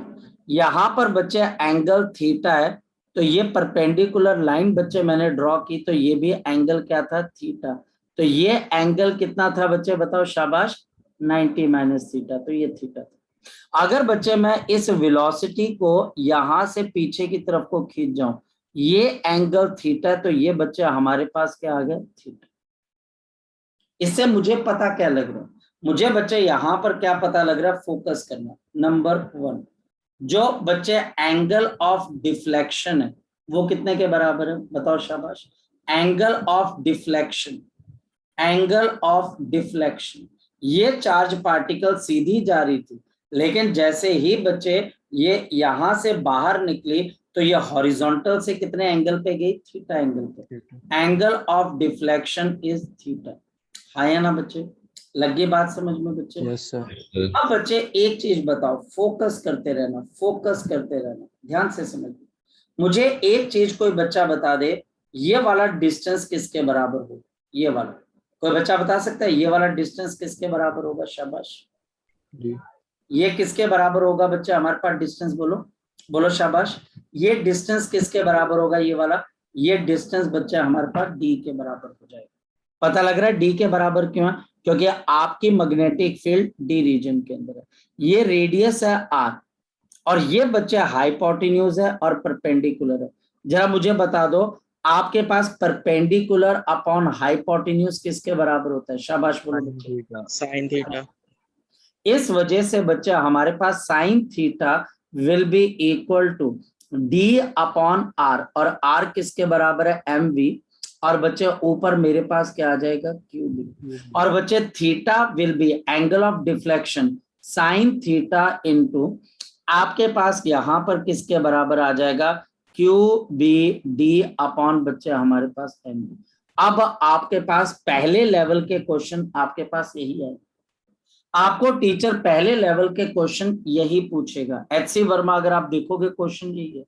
Speaker 1: यहाँ पर बच्चे एंगल थीटा है, तो ये परपेंडिकुलर लाइन बच्चे मैंने ड्रॉ की, तो ये भी एंगल क्या था? थीटा। तो ये एंगल कितना था बच्चे? बताओ, शाबाश, 90 माइनस थीटा, तो ये थीटा था। अगर बच्चे मैं इस वेलोसिटी को यहां से पीछे की तरफ को खींच जाऊं, ये एंगल थीटा, तो ये बच्चे हमारे पास क्या आ गया? थीटा। इससे मुझे पता क्या लग रहा है? मुझे बच्चे यहां पर क्या पता लग रहा है? फोकस करना। नंबर 1, जो बच्चे एंगल ऑफ डिफ्लेक्शन है वो कितने के बराबर है? बताओ, शाबाश। Angle of deflection, angle of deflection, ये चार्ज पार्टिकल सीधी जा रही थी, लेकिन जैसे ही बच्चे ये यहां से बाहर निकली तो ये हॉरिजॉन्टल से कितने एंगल पे गई? थीटा एंगल पे। Angle of deflection is theta. हाँ या ना बच्चे? लगी बात समझ में बच्चे?
Speaker 4: Yes sir.
Speaker 1: अब बच्चे एक चीज बताओ, फोकस करते रहना, फोकस करते रहना, ध्यान से समझिए। मुझे एक चीज कोई बच्चा बता दे, ये वाला डिस्टेंस किसके बराबर होगा? ये वाला कोई बच्चा बता सकता है? ये वाला डिस्टेंस किसके बराबर होगा? शाबाश।
Speaker 4: जी,
Speaker 1: ये किसके बराबर होगा बच्चे? हमारे पास डिस्टेंस बोलो, बोलो शाबाश। ये डिस्टेंस किसके बराबर होगा? ये वाला, ये डिस्टेंस बच्चे हमारे पास डी के बराबर हो जाएगा। पता लग रहा है डी के बराबर क्यों है? क्योंकि आपकी मैग्नेटिक फील्ड डी रीजन के अंदर है। ये रेडियस है आर, और ये बच्चे हाइपोटेन्यूज है और परपेंडिकुलर है। जरा मुझे बता दो, आपके पास परपेंडिकुलर अपॉन हाइपोटेन्यूज किसके बराबर होता है? शाबाश बोलो बच्चे।
Speaker 7: Sine theta.
Speaker 1: इस वजह से बच्चे हमारे पास sine theta will be equal to d upon r, और आर किसके बराबर है? एम वी, और बच्चे ऊपर मेरे पास क्या आ जाएगा? Q B. और बच्चे theta will be angle of deflection sine theta into आपके पास यहां पर किसके बराबर आ जाएगा? क्यू बी डी अपॉन बच्चे हमारे पास एम बी। अब आपके पास पहले लेवल के क्वेश्चन आपके पास यही है। आपको टीचर पहले लेवल के क्वेश्चन यही पूछेगा। एच.सी. वर्मा अगर आप देखोगे क्वेश्चन यही है।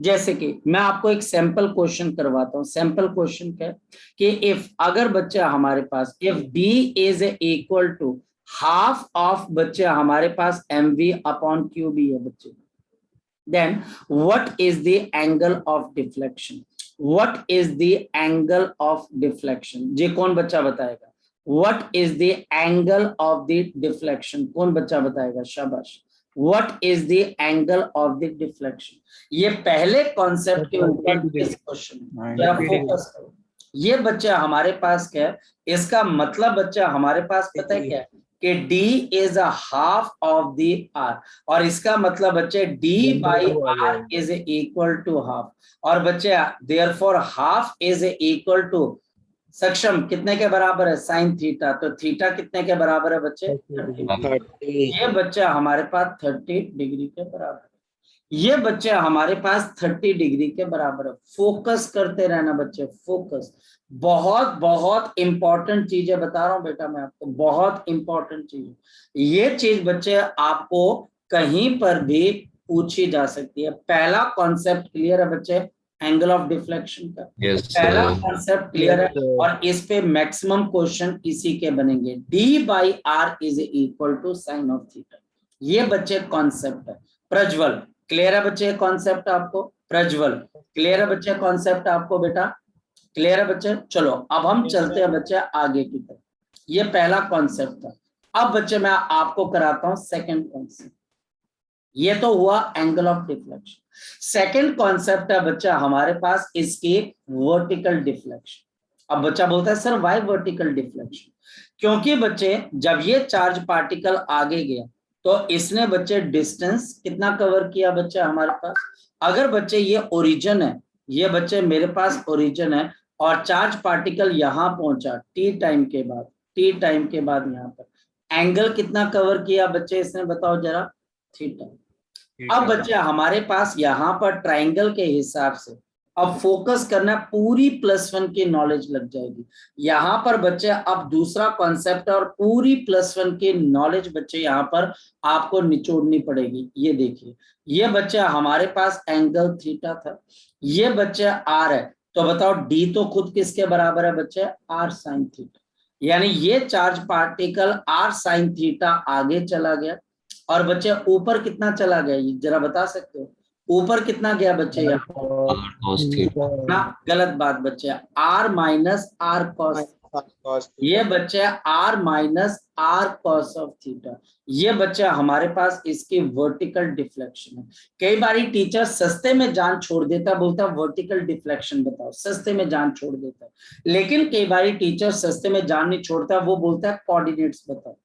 Speaker 1: जैसे कि मैं आपको एक सैंपल क्वेश्चन करवाता हूं। सैंपल क्वेश्चन क्या है कि इफ, अगर बच्चा हमारे पास if d is equal to half of बच्चे हमारे पास m v upon Q B है बच्चे, then what is the angle of deflection? What is the angle of deflection? जी कौन बच्चा बताएगा? What is the angle of the deflection? कौन बच्चा बताएगा? शाबाश। What is the angle of the deflection? ये पहले कॉन्सेप्ट के ऊपर इस क्वेश्चन जरा फोकस करो। ये बच्चा हमारे पास क्या है? इसका मतलब बच्चा हमारे पास पता है क्या है कि D is a half of the R, और इसका मतलब बच्चे D by R is equal to half, और बच्चे therefore half is equal to सक्षम कितने के बराबर है? Sine theta. तो थीटा कितने के बराबर है बच्चे? 30। ये बच्चा हमारे पास 30 डिग्री के बराबर है। ये बच्चे हमारे पास 30 डिग्री के बराबर है। फोकस करते रहना बच्चे, फोकस। बहुत बहुत इंपॉर्टेंट चीजें बता रहा हूं बेटा मैं आपको, बहुत इंपॉर्टेंट चीज। ये चीज बच्चे आपको कहीं पर भी पूछी जा सकती है। पहला कॉन्सेप्ट क्लियर है बच्चे? एंगल ऑफ डिफ्लेक्शन का पहला कॉन्सेप्ट क्लियर है, और इस पे मैक्सिमम क्वेश्चन इसी के बनेंगे। D by R is equal to sine of theta. ये बच्चे कॉन्सेप्ट है। प्रज्वल क्लियर है बच्चे? कॉन्सेप्ट आपको? प्रज्वल क्लियर है बच्चे? कॉन्सेप्ट आपको बेटा क्लियर है बच्चे? चलो अब हम चलते हैं बच्चे आगे की तरफ। ये पहला कॉन्सेप्ट था। अब बच्चे मैं आपको कराता हूं सेकंड कॉन्सेप्ट। ये तो हुआ angle of deflection. Second concept है बच्चा हमारे पास इसकी वर्टिकल डिफ्लेक्शन। अब बच्चा बोलता है सर व्हाई वर्टिकल डिफ्लेक्शन? क्योंकि बच्चे जब ये चार्ज पार्टिकल आगे गया तो इसने बच्चे डिस्टेंस कितना कवर किया बच्चे हमारे पास। अगर बच्चे ये ओरिजिन है, ये बच्चे मेरे पास ओरिजिन है और चार्ज पार्टिकल यहां पहुंचा टी टाइम के बाद, टी टाइम के बाद यहां पर एंगल कितना कवर किया बच्चे इसने बताओ जरा, थीटा। अब बच्चे हमारे पास यहाँ पर ट्रायंगल के हिसाब से अब फोकस करना, पूरी +1 की नॉलेज लग जाएगी यहाँ पर बच्चे। अब दूसरा कॉन्सेप्ट और पूरी +1 की नॉलेज बच्चे यहाँ पर आपको निचोड़नी पड़ेगी। ये देखिए, ये बच्चे हमारे पास एंगल थीटा था, ये बच्चे आर है, तो बताओ डी तो खुद किसके बराबर है बच्चे, आर साइन थीटा। यानी ये charge particle R sine theta आगे चला गया और बच्चे ऊपर कितना चला गया, ये जरा बता सकते हो, ऊपर कितना गया बच्चे यहाँ ना, गलत बात बच्चे, आर माइनस आर कॉस, ये बच्चे R minus R cos of theta. ये बच्चे हमारे पास इसकी वर्टिकल डिफ्लेक्शन है। कई बारी टीचर सस्ते में जान छोड़ देता, बोलता वर्टिकल डिफ्लेक्शन बताओ, सस्ते में जान छोड़ देता। लेकिन कई बारी टीचर सस्ते में जान नहीं छोड़ता, वो बोलता है कोऑर्डिनेट्स बताओ,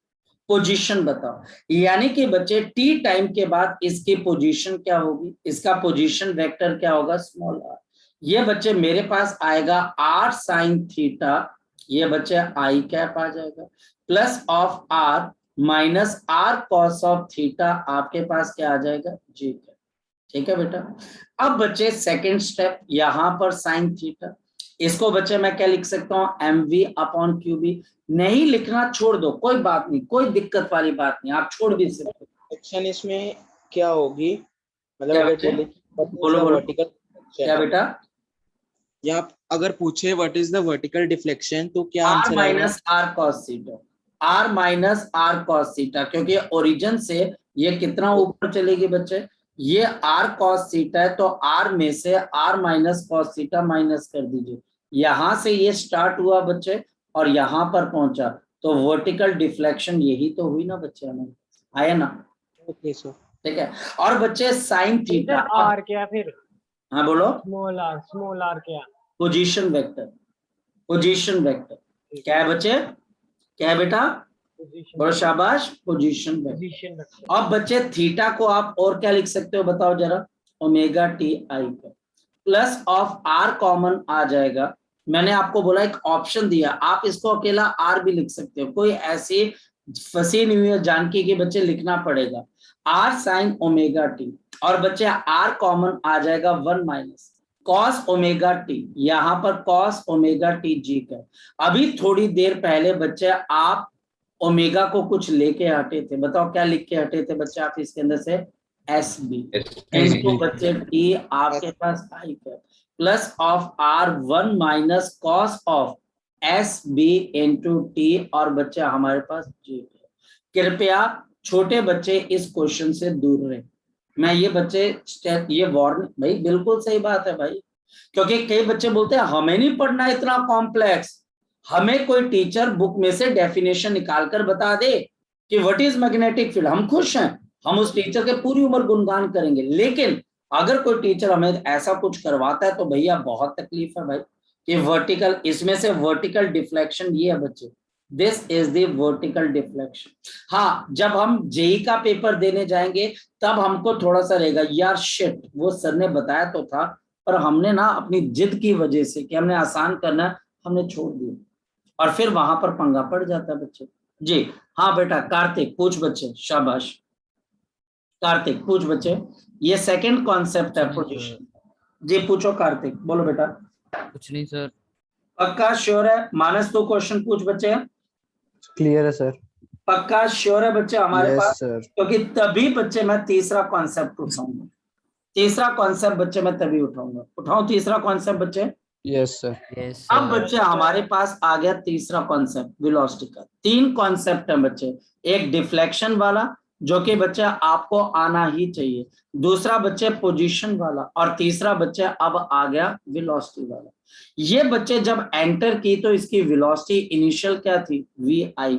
Speaker 1: पोजीशन बताओ। यानी कि बच्चे टी टाइम के बाद इसकी पोजीशन क्या होगी, इसका पोजीशन वेक्टर क्या होगा, स्मॉल आर। ये बच्चे मेरे पास आएगा आर साइन थीटा, ये बच्चे आई कैप आ जाएगा, plus of R minus R cos of theta, आपके पास क्या आ जाएगा, जी कैप। ठीक है बेटा। अब बच्चे सेकेंड स्टेप, यहां पर साइन थीटा, इसको बच्चे मैं क्या लिख सकता हूं, mv अपॉन qb। नहीं लिखना छोड़ दो, कोई बात नहीं, कोई दिक्कत वाली बात नहीं, आप छोड़ भी सकते हो।
Speaker 7: एक्शन इसमें क्या होगी, मतलब
Speaker 1: क्या
Speaker 7: अगर
Speaker 1: बच्चे?
Speaker 7: बोलो
Speaker 1: वर्टिकल क्या बेटा,
Speaker 7: या अगर पूछे what is the vertical deflection तो क्या
Speaker 1: आर
Speaker 7: आंसर आएगा,
Speaker 1: minus R cos theta, R minus R cos theta, क्योंकि ओरिजिन से ये कितना ऊपर चलेगी बच्चे, ये आर कॉस थीटा है, तो आर में से आर माइनस कॉस थीटा माइनस कर दीजिए। यहां से ये स्टार्ट हुआ बच्चे और यहां पर पहुंचा, तो वर्टिकल डिफ्लेक्शन यही तो हुई ना बच्चे, हमें आया ना।
Speaker 7: ओके सर,
Speaker 1: ठीक है। और बच्चे साइन थीटा,
Speaker 3: आर क्या फिर,
Speaker 1: हाँ बोलो,
Speaker 3: स्मॉल आर क्या,
Speaker 1: पोजीशन वेक्टर, पोजीशन वेक्टर क्या है बच्चे, क्या है बेटा, और शाबाश, पोजीशन वेक्टर। अब बच्चे थीटा को आप और क्या लिख सकते हो बताओ जरा, ओमेगा टी आई का, प्लस ऑफ आर कॉमन आ जाएगा। मैंने आपको बोला एक ऑप्शन दिया, आप इसको अकेला आर भी लिख सकते हो, कोई ऐसी फंसी नहीं हुई जानकी कि बच्चे लिखना पड़ेगा, आर साइन ओमेगा टी, और बच्चे आर कॉमन आ जाएगा 1 माइनस कॉस ओमेगा टी, यहां पर कॉस ओमेगा टी जी का। अभी थोड़ी देर पहले बच्चे आप ओमेगा को कुछ लेके हटे थे, बताओ क्या लिख के हटे थे बच्चे आप इसके अंदर से, एस बी इनको बच्चे टी, आपके पास आई का, plus of R 1 minus cos of S B into T, और बच्चे हमारे पास जी। कृपया छोटे बच्चे इस क्वेश्चन से दूर रहे। मैं ये बच्चे ये वार्न, भाई बिल्कुल सही बात है भाई, क्योंकि कई बच्चे बोलते हैं हमें नहीं पढ़ना इतना कॉम्प्लेक्स, हमें कोई टीचर बुक में से डेफिनेशन निकाल कर बता दे कि व्हाट इज मैग्नेटिक फील्ड, हम खुश हैं, हम उस टीचर के पूरी उम्र गुणगान करेंगे। लेकिन अगर कोई टीचर हमें ऐसा कुछ करवाता है तो भैया बहुत तकलीफ है भाई, कि वर्टिकल, इसमें से वर्टिकल डिफ्लेक्शन ये है बच्चे, this is the vertical deflection. हाँ, जब हम जेई का पेपर देने जाएंगे तब हमको थोड़ा सा रहेगा यार, शिट वो सर ने बताया तो था, पर हमने ना अपनी जिद की वजह से कि हमने आसान करना है, हमने छोड़ दिया, और फिर वहां पर पंगा पड़ जाता है बच्चे। जी हाँ बेटा, कार्तिक पूछ बच्चे, शाबाश कार्तिक पूछ बच्चे, ये सेकंड कॉन्सेप्ट है पोजीशन। जी पूछो कार्तिक, बोलो बेटा।
Speaker 10: कुछ नहीं सर।
Speaker 1: पक्का श्योर है मानस, तो क्वेश्चन पूछ बच्चे,
Speaker 4: क्लियर है सर,
Speaker 1: पक्का श्योर है बच्चे हमारे
Speaker 4: यस
Speaker 1: पास,
Speaker 4: सर,
Speaker 1: क्योंकि तभी बच्चे मैं तीसरा कॉन्सेप्ट उठाऊंगा, तीसरा कॉन्सेप्ट बच्चे मैं तभी उठाऊंगा, उठाऊं तीसरा कॉन्सेप्ट बच्चे,
Speaker 4: यस सर,
Speaker 10: यस
Speaker 1: अब
Speaker 10: सर।
Speaker 1: बच्चे हमारे पास आ गया तीसरा कॉन्सेप्ट वेलोसिटी का। 3 कॉन्सेप्ट है बच्चे, एक डिफ्लेक्शन वाला जो कि बच्चे आपको आना ही चाहिए, दूसरा बच्चे पोजीशन वाला, और तीसरा बच्चे अब आ गया वेलोसिटी वाला। ये बच्चे जब एंटर की तो इसकी वेलोसिटी इनिशियल क्या थी, वी आई,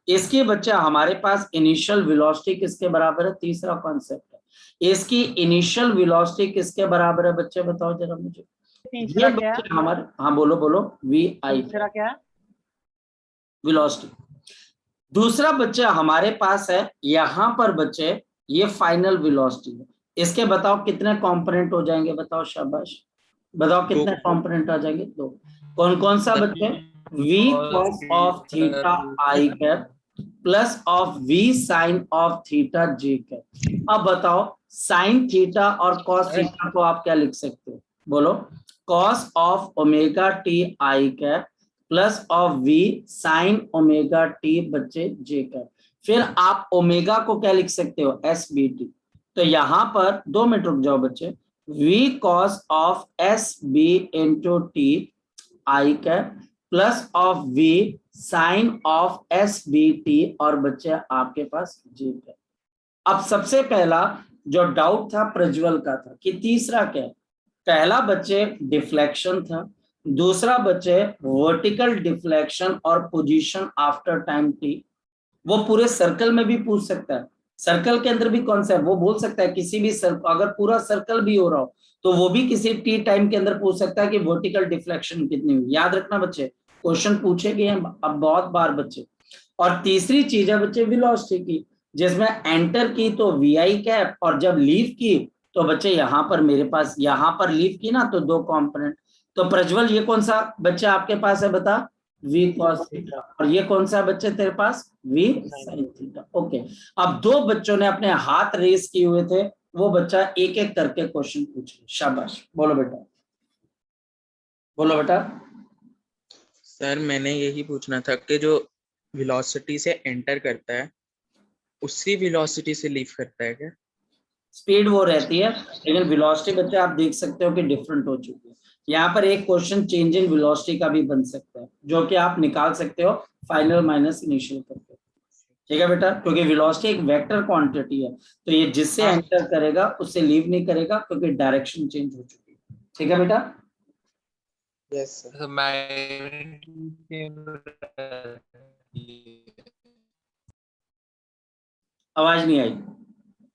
Speaker 1: इसके बच्चे हमारे पास इनिशियल वेलोसिटी किसके बराबर है, तीसरा कॉन्सेप्ट है। इसकी इनिशियल वेलोसिटी किसके बराबर है बच्चे, बताओ जरा मुझे।
Speaker 3: तीसरा
Speaker 1: ये
Speaker 3: क्या है?
Speaker 1: बच्चे हमारे, हाँ बोलो बोलो, वी आई
Speaker 3: तीसरा क्या है?
Speaker 1: वेलोसिटी। दूसरा बच्चा हमारे पास है यहां पर बच्चे, ये फाइनल वेलोसिटी है। इसके बताओ कितने कंपोनेंट हो जाएंगे, बताओ शाबाश, बताओ कितने कंपोनेंट आ जाएंगे, दो। कौन कौन सा बच्चे, v cos of theta I cap plus of v sine of theta j cap. अब बताओ साइन थीटा और cos थीटा को आप क्या लिख सकते हो, बोलो, cos of omega T I cap plus of v sine omega T बच्चे j कैप। फिर आप ओमेगा को क्या लिख सकते हो, एस बी टी। तो यहां पर 2 मिनट रुक जाओ बच्चे, v cos of S B into T I cap plus of v sine of S B T और बच्चे आपके पास j कैप। अब सबसे पहला जो डाउट था प्रज्वल का था कि तीसरा क्या है, पहला बच्चे डिफ्लेक्शन था, दूसरा बच्चे वर्टिकल डिफ्लेक्शन और पोजीशन आफ्टर टाइम टी। वो पूरे सर्कल में भी पूछ सकता है, सर्कल के अंदर भी कौन सा है वो बोल सकता है, किसी भी सर्कल, अगर पूरा सर्कल भी हो रहा हो तो वो भी किसी टी टाइम के अंदर पूछ सकता है कि वर्टिकल डिफ्लेक्शन कितनी हुई। याद रखना बच्चे, क्वेश्चन पूछे गए हैं अब बहुत बार बच्चे। और तीसरी चीज है बच्चे वेलोसिटी की, जिसमें एंटर की तो वी आई कैप और जब लीव की तो बच्चे यहां पर मेरे पास, यहां पर लीव की ना तो 2 कंपोनेंट। तो प्रज्वल ये कौन सा बच्चा आपके पास है बता, v cos थीटा, और ये कौन सा बच्चे तेरे पास, v sin थीटा। ओके, अब 2 बच्चों ने अपने हाथ रेस किए हुए थे, वो बच्चा एक एक करके क्वेश्चन पूछे, शाबाश, बोलो बेटा, बोलो बेटा।
Speaker 7: सर मैंने यही पूछना था कि जो वेलोसिटी से एंटर करता है उसी वेलोसिटी से लीव करता है क्या?
Speaker 1: स्पीड वो रहती है, लेकिन वेलोसिटी बच्चे आप देख सकते हो कि डिफरेंट हो चुकी है। यहाँ पर एक क्वेश्चन चेंज इन वेलोसिटी का भी बन सकता है, जो कि आप निकाल सकते हो फाइनल माइनस इनिशियल करके, ठीक है बेटा, क्योंकि वेलोसिटी एक वेक्टर क्वांटिटी है, तो ये जिससे एंटर करेगा उससे लीव नहीं करेगा क्योंकि डायरेक्शन चेंज हो चुकी है, ठीक है बेटा।
Speaker 7: Yes sir.
Speaker 1: आवाज नहीं आई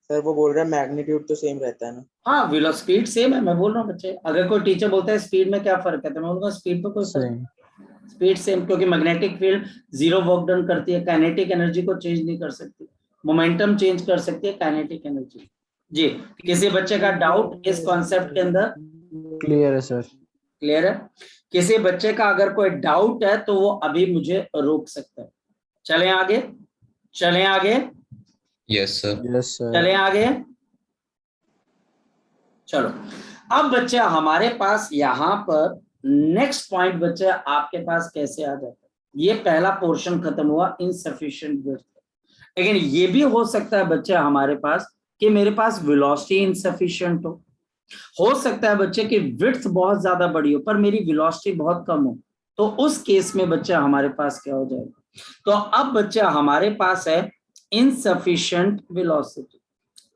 Speaker 7: सर वो बोल रहा है मैग्नीट्यूड तो सेम रहता है ना?
Speaker 1: हाँ, वेलो स्पीड सेम है, मैं बोल रहा हूँ बच्चे, अगर कोई टीचर बोलता है स्पीड में क्या फर्क है तो मैं बोलूंगा स्पीड पे कोई फर्क
Speaker 4: सेम।
Speaker 1: नहीं, स्पीड सेम, क्योंकि मैग्नेटिक फील्ड 0 वर्क डन करती है, काइनेटिक एनर्जी को चेंज नहीं कर सकती, मोमेंटम चेंज कर सकती है काइनेटिक एनर्जी। जी, किसी बच्चे का डाउट इस कॉन्सेप्ट के अंदर,
Speaker 4: क्लियर है सर।
Speaker 1: क्लियर है? किसी बच्चे का अगर कोई डाउट है तो वो अभी मुझे रोक सकता है। चलें आगे, चलें आगे,
Speaker 8: यस सर।
Speaker 4: Yes sir.
Speaker 1: चलें आगे, चलो। अब बच्चे हमारे पास यहाँ पर नेक्स्ट पॉइंट बच्चे आपके पास कैसे आ जाता है, ये पहला पोर्शन खत्म हुआ इनसफिशिएंट विड्थ। लेकिन ये भी हो सकता है बच्चे हमारे पास कि मेरे पास वेलोसिटी इनसफिशिएंट हो सकता है बच्चे कि विड्थ बहुत ज्यादा बड़ी हो पर मेरी वेलोसिटी बहुत कम हो, तो उस केस में बच्चे हमारे पास क्या हो जाएगा। तो अब बच्चे हमारे पास है इनसफिशिएंट वेलोसिटी,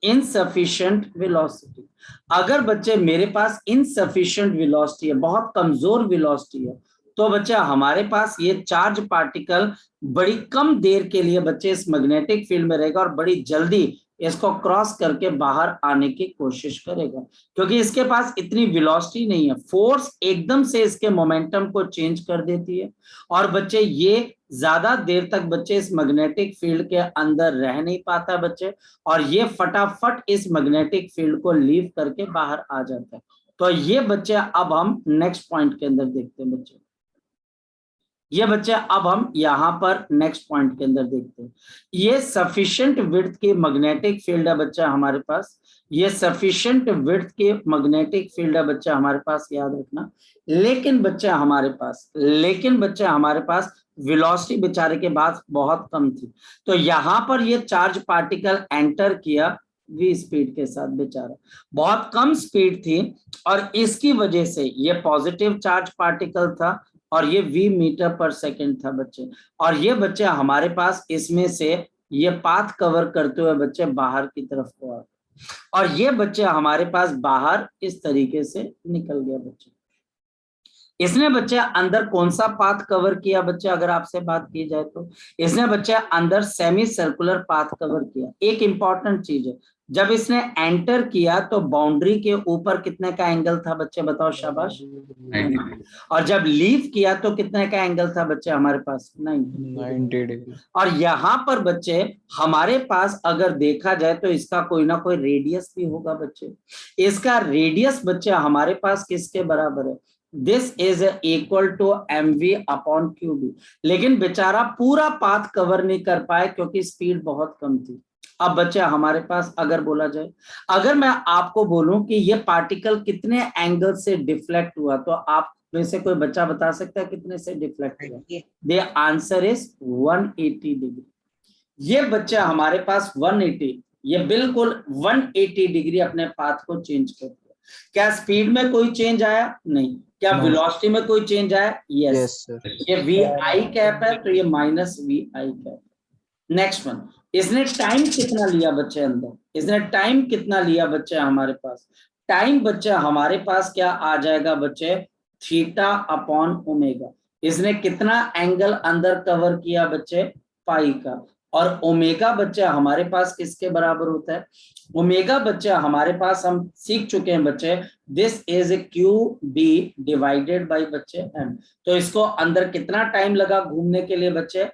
Speaker 1: इनसफिशिएंट वेलोसिटी। अगर बच्चे मेरे पास इनसफिशिएंट वेलोसिटी है, बहुत कमजोर वेलोसिटी है, तो बच्चे हमारे पास ये चार्ज पार्टिकल बड़ी कम देर के लिए बच्चे इस मैग्नेटिक फील्ड में रहेगा और बड़ी जल्दी इसको क्रॉस करके बाहर आने की कोशिश करेगा, क्योंकि इसके पास इतनी वेलोसिटी नहीं है, फोर्स एकदम से इसके मोमेंटम को चेंज कर देती है। और बच्चे ये ज्यादा देर तक बच्चे इस मैग्नेटिक फील्ड के अंदर रह नहीं पाता बच्चे, और ये फटाफट इस मैग्नेटिक फील्ड को लीव करके बाहर आ जाता है। तो ये बच्चे अब हम नेक्स्ट पॉइंट के अंदर देखते हैं बच्चे, ये बच्चे अब हम यहाँ पर नेक्स्ट पॉइंट के अंदर देखते हैं। ये सफिशिएंट विड्थ की मैग्नेटिक फील्ड है बच्चा हमारे पास, ये सफिशिएंट विड्थ की मैग्नेटिक फील्ड है बच्चा हमारे पास, याद रखना। लेकिन बच्चा हमारे पास वेलोसिटी बेचारे के बाद बहुत कम थी, तो यहाँ पर ये चार्ज पार्टिकल एंटर किया v स्पीड के साथ, बेचारा बहुत कम स्पीड थी और इसकी वजह से ये पॉजिटिव चार्ज पार्टिकल था और ये v मीटर पर सेकंड था बच्चे, और ये बच्चे हमारे पास इसमें से ये पाथ कवर करते हुए बच्चे बाहर की तरफ को आ गए, और ये बच्चे हमारे पास बाहर इस तरीके से निकल गया बच्चे, इसने बच्चे अंदर कौन सा पाथ कवर किया बच्चे, अगर आपसे बात की जाए तो इसने बच्चे अंदर सेमी सर्कुलर पाथ कवर किया। एक इंपॉर्टेंट चीज है, जब इसने एंटर किया तो बाउंड्री के ऊपर कितने का एंगल था बच्चे, बताओ शाबाश। और जब लीव किया तो कितने का एंगल था बच्चे हमारे पास,
Speaker 4: 90 डिग्री।
Speaker 1: और यहाँ पर बच्चे हमारे पास अगर देखा जाए तो इसका कोई ना कोई रेडियस भी होगा बच्चे। इसका रेडियस बच्चे हमारे पास किसके बराबर है, this is equal to mv upon qb। लेकिन बेचारा पूरा पाथ कवर नहीं कर पाए क्योंकि स्पीड बहुत कम थी। अब बच्चे हमारे पास अगर बोला जाए, अगर मैं आपको बोलूं कि ये पार्टिकल कितने एंगल से डिफ्लेक्ट हुआ, तो आप में से कोई बच्चा बता सकता है कितने से डिफ्लेक्ट हुआ? The answer is 180 degree. ये बच्चा हमारे पास 180, ये बिल्कुल 180 डिग्री अपने पाथ को चेंज कर दिया। क्या स्पीड में कोई चेंज आया? नहीं। क्या वेलोसिटी में कोई चेंज आया? Yes sir. ये वी आई कैप है तो ये minus V I cap. Next one, इसने टाइम कितना लिया बच्चे अंदर, इसने टाइम कितना लिया बच्चे हमारे पास? टाइम बच्चे हमारे पास क्या आ जाएगा बच्चे, थीटा अपॉन ओमेगा। इसने कितना एंगल अंदर कवर किया बच्चे, पाई का। और ओमेगा बच्चे हमारे पास किसके बराबर होता है? ओमेगा बच्चे हमारे पास हम सीख चुके हैं बच्चे, this is Q B divided by बच्चे एम। तो इसको अंदर कितना टाइम लगा घूमने के लिए बच्चे,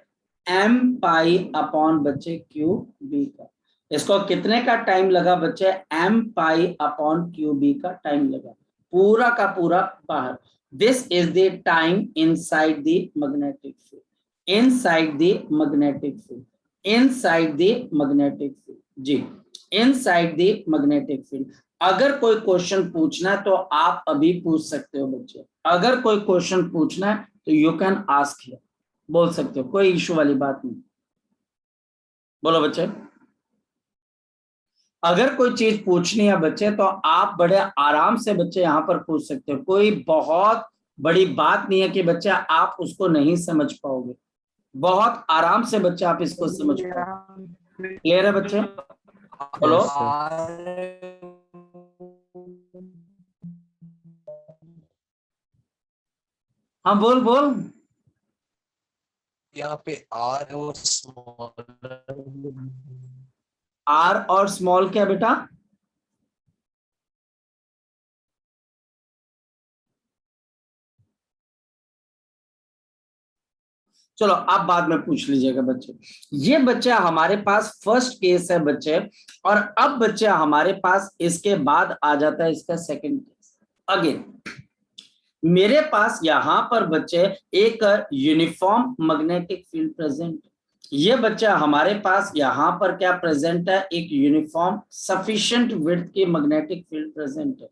Speaker 1: एम पाई अपॉन बच्चे क्यू बी का। इसको कितने का टाइम लगा बच्चे, M pi upon Q B का टाइम लगा, पूरा का पूरा बाहर। This is the time inside the magnetic field, inside the magnetic field, inside the magnetic field जी, इनसाइड द मैग्नेटिक फील्ड। अगर कोई क्वेश्चन पूछना है तो आप अभी पूछ सकते हो बच्चे, अगर कोई क्वेश्चन पूछना है तो यू कैन आस्क हियर, बोल सकते हो, कोई इशू वाली बात नहीं। बोलो बच्चे, अगर कोई चीज पूछनी है बच्चे तो आप बड़े आराम से बच्चे यहाँ पर पूछ सकते हो, कोई बहुत बड़ी बात नहीं है कि बच्चे आप उसको नहीं समझ पाओगे, बहुत आराम से बच्चे आप इसको समझ पाओगे। क्लियर है बच्चे? बोलो। हाँ बोल बोल।
Speaker 6: यहाँ पे आर और स्मॉल,
Speaker 1: आर और स्मॉल क्या बेटा? चलो आप बाद में पूछ लीजिएगा बच्चे। ये बच्चा हमारे पास फर्स्ट केस है बच्चे, और अब बच्चे हमारे पास इसके बाद आ जाता है इसका सेकंड केस। अगेन मेरे पास यहां पर बच्चे एक यूनिफॉर्म मैग्नेटिक फील्ड प्रेजेंट, ये बच्चा हमारे पास यहां पर क्या प्रेजेंट है, एक यूनिफॉर्म सफिशिएंट विड्थ की मैग्नेटिक फील्ड प्रेजेंट है।